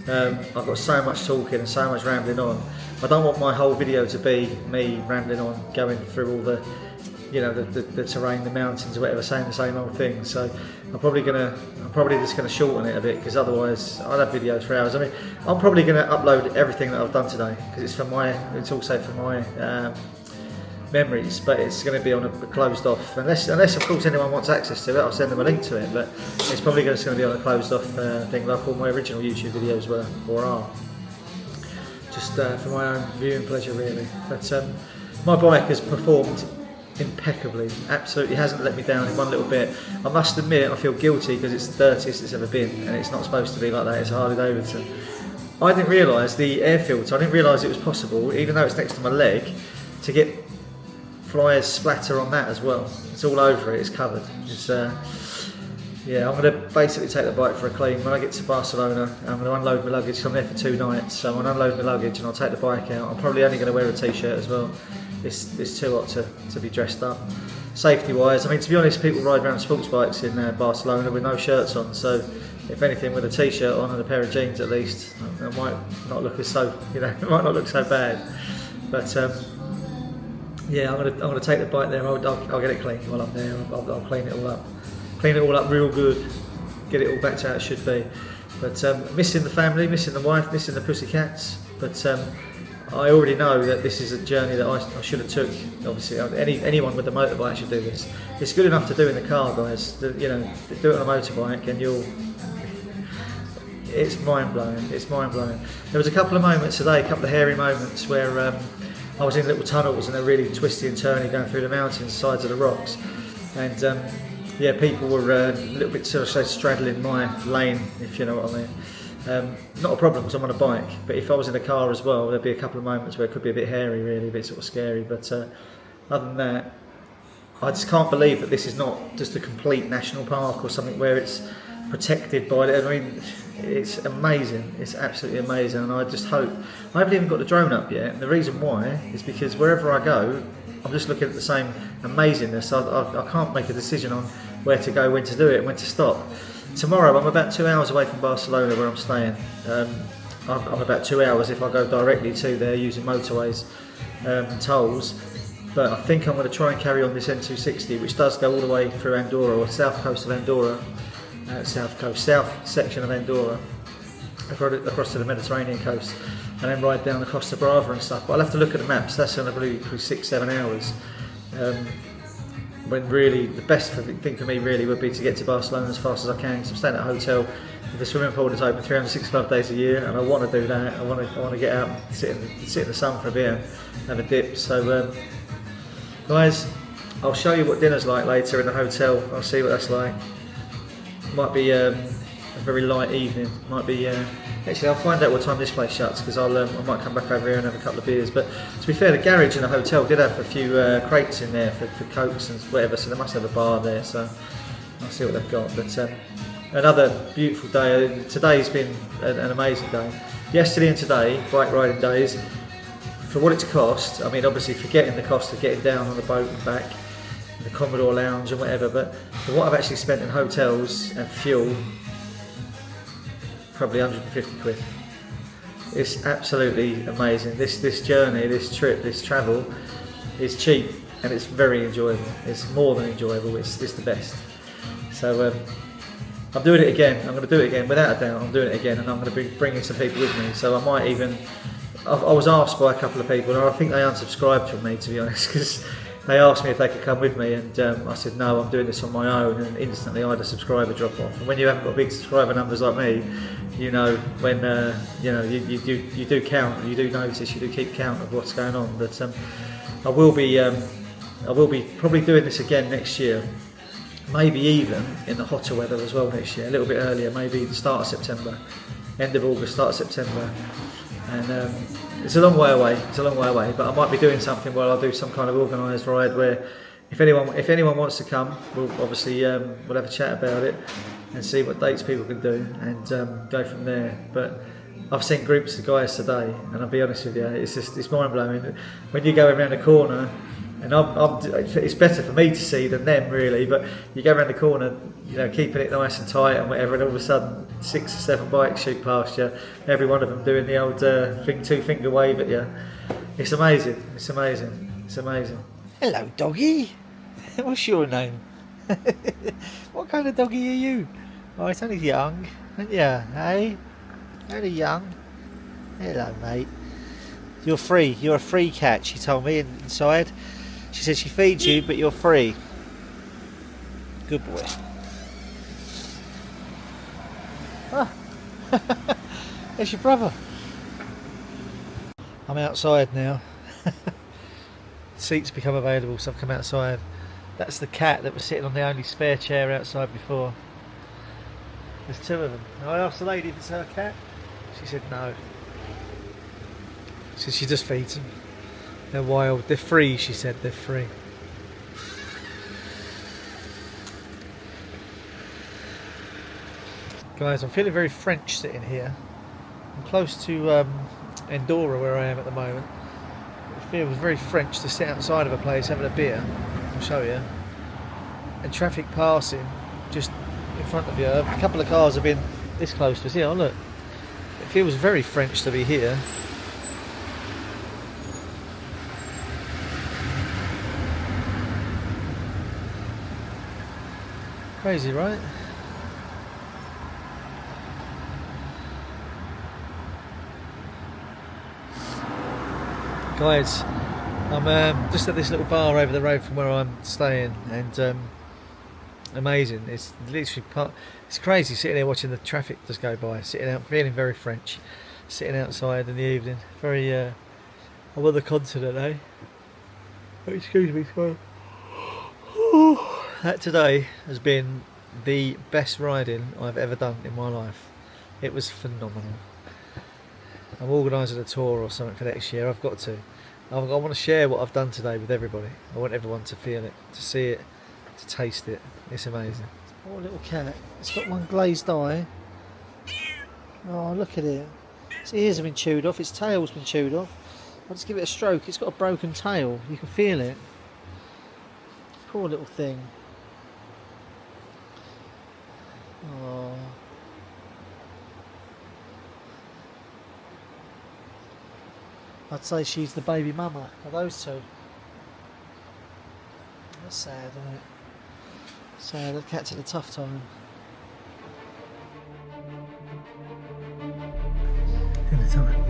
I've got so much talking and so much rambling on. I don't want my whole video to be me rambling on, going through all the, you know, the terrain, the mountains or whatever, saying the same old thing. So I'm probably just gonna shorten it a bit, because otherwise I'll have videos for hours. I mean, I'm probably gonna upload everything that I've done today, because it's also for my memories, but it's going to be on a closed off, unless of course anyone wants access to it. I'll send them a link to it, but it's probably going to be on a closed off thing, like all my original YouTube videos were or are, just for my own viewing pleasure really. But my bike has performed impeccably, absolutely hasn't let me down in one little bit. I must admit, I feel guilty because it's the dirtiest it's ever been, and it's not supposed to be like that. It's a Harley Davidson. I didn't realise the air filter, I didn't realise it was possible, even though it's next to my leg, to get flies splatter on that as well. It's all over it, it's covered. It's, yeah, I'm going to basically take the bike for a clean. When I get to Barcelona, I'm going to unload my luggage. I'm there for 2 nights, so I'm going to unload my luggage and I'll take the bike out. I'm probably only going to wear a t-shirt as well. It's too hot to be dressed up. Safety wise, I mean, to be honest, people ride around sports bikes in Barcelona with no shirts on, so if anything, with a t-shirt on and a pair of jeans at least, it might not look as so, you know, it might not look so bad. But yeah, I'm gonna take the bike there. I'll get it clean while I'm there. I'll clean it all up real good, get it all back to how it should be. But missing the family, missing the wife, missing the pussycats. But I already know that this is a journey that I should have took. Obviously, anyone with a motorbike should do this. It's good enough to do in the car, guys. You know, do it on a motorbike, and it's mind blowing. It's mind blowing. There was a couple of moments today, a couple of hairy moments where I was in little tunnels and they're really twisty and turny going through the mountains, sides of the rocks, and yeah, people were a little bit sort of straddling my lane, if you know what I mean. Not a problem because I'm on a bike, but if I was in a car as well, there'd be a couple of moments where it could be a bit hairy, really, a bit sort of scary. But other than that, I just can't believe that this is not just a complete national park or something where it's protected by it. I mean, it's amazing. It's absolutely amazing, and I just hope. I haven't even got the drone up yet, and the reason why is because wherever I go, I'm just looking at the same amazingness. I can't make a decision on where to go, when to do it, when to stop. Tomorrow, I'm about 2 hours away from Barcelona, where I'm staying. I'm about 2 hours if I go directly to there using motorways and tolls. But I think I'm going to try and carry on this N260, which does go all the way through Andorra, or south coast of Andorra. South section of Andorra, across to the Mediterranean coast, and then ride down the Costa Brava and stuff. But I'll have to look at the maps. That's going to be 6-7 hours. When really the best thing for me really would be to get to Barcelona as fast as I can. Because I'm staying at a hotel with a swimming pool that's open 365 days a year, and I want to do that. I want to get out, sit in the sun for a bit, and have a dip. So guys, I'll show you what dinner's like later in the hotel. I'll see what that's like. Might be a very light evening. Might be actually, I'll find out what time this place shuts, because I might come back over here and have a couple of beers. But to be fair, the garage in the hotel did have a few crates in there for cokes and whatever, so they must have a bar there. So I'll see what they've got. But another beautiful day. Today's been an amazing day. Yesterday and today, bike riding days. for what it's cost, I mean, obviously forgetting the cost of getting down on the boat and back, and the Commodore Lounge and whatever, but for what I've actually spent in hotels and fuel, probably 150 quid. It's absolutely amazing. This journey, this trip, this travel is cheap and it's very enjoyable. It's more than enjoyable, it's the best. So I'm doing it again. I'm going to do it again, without a doubt. I'm doing it again, and I'm going to be bringing some people with me. So I might even. I was asked by a couple of people, and I think they unsubscribed from me, to be honest, because they asked me if they could come with me, and I said no, I'm doing this on my own, and instantly I had a subscriber drop off. And when you haven't got big subscriber numbers like me, you know when you do count, you do notice, you do keep count of what's going on. But I will be probably doing this again next year. Maybe even in the hotter weather as well next year, a little bit earlier, maybe the start of September, end of August, start of September. And it's a long way away, but I might be doing something where I'll do some kind of organised ride where if anyone wants to come, we'll obviously we'll have a chat about it and see what dates people can do and go from there. But I've seen groups of guys today, and I'll be honest with you, it's mind blowing. When you go around the corner, and it's better for me to see than them really, but you go around the corner, you know, keeping it nice and tight and whatever, and all of a sudden 6 or 7 bikes shoot past you, every one of them doing the old two-finger wave at you. It's amazing, it's amazing, it's amazing. Hello doggy, what's your name? What kind of doggy are you? Oh, it's only young, aren't you, hey? Only young. Hello mate. You're free, you're a free cat, she told me inside. She said she feeds you, but you're free. Good boy. Ah. There's your brother. I'm outside now. Seats become available, so I've come outside. That's the cat that was sitting on the only spare chair outside before. There's 2 of them. I asked the lady if it's her cat. She said no. So she just feeds them. They're wild. They're free, she said. They're free. Guys, I'm feeling very French sitting here. I'm close to Andorra, where I am at the moment. It feels very French to sit outside of a place having a beer. I'll show you. And traffic passing just in front of you. A couple of cars have been this close to us. Yeah, look. It feels very French to be here. Crazy, right? Guys, I'm just at this little bar over the road from where I'm staying, and amazing. It's literally it's crazy sitting here watching the traffic just go by, sitting out, feeling very French, sitting outside in the evening. Very I'm on the continent, eh? Oh, excuse me, sorry. That today has been the best riding I've ever done in my life. It was phenomenal. I'm organising a tour or something for next year. I've got to. I want to share what I've done today with everybody. I want everyone to feel it, to see it, to taste it. It's amazing. Poor little cat. It's got one glazed eye. Oh, look at it. Its ears have been chewed off. Its tail's been chewed off. I'll just give it a stroke. It's got a broken tail. You can feel it. Poor little thing. Oh. I'd say she's the baby mama of those 2. That's sad, isn't it? Sad, the cat's at a tough time. Dinner time.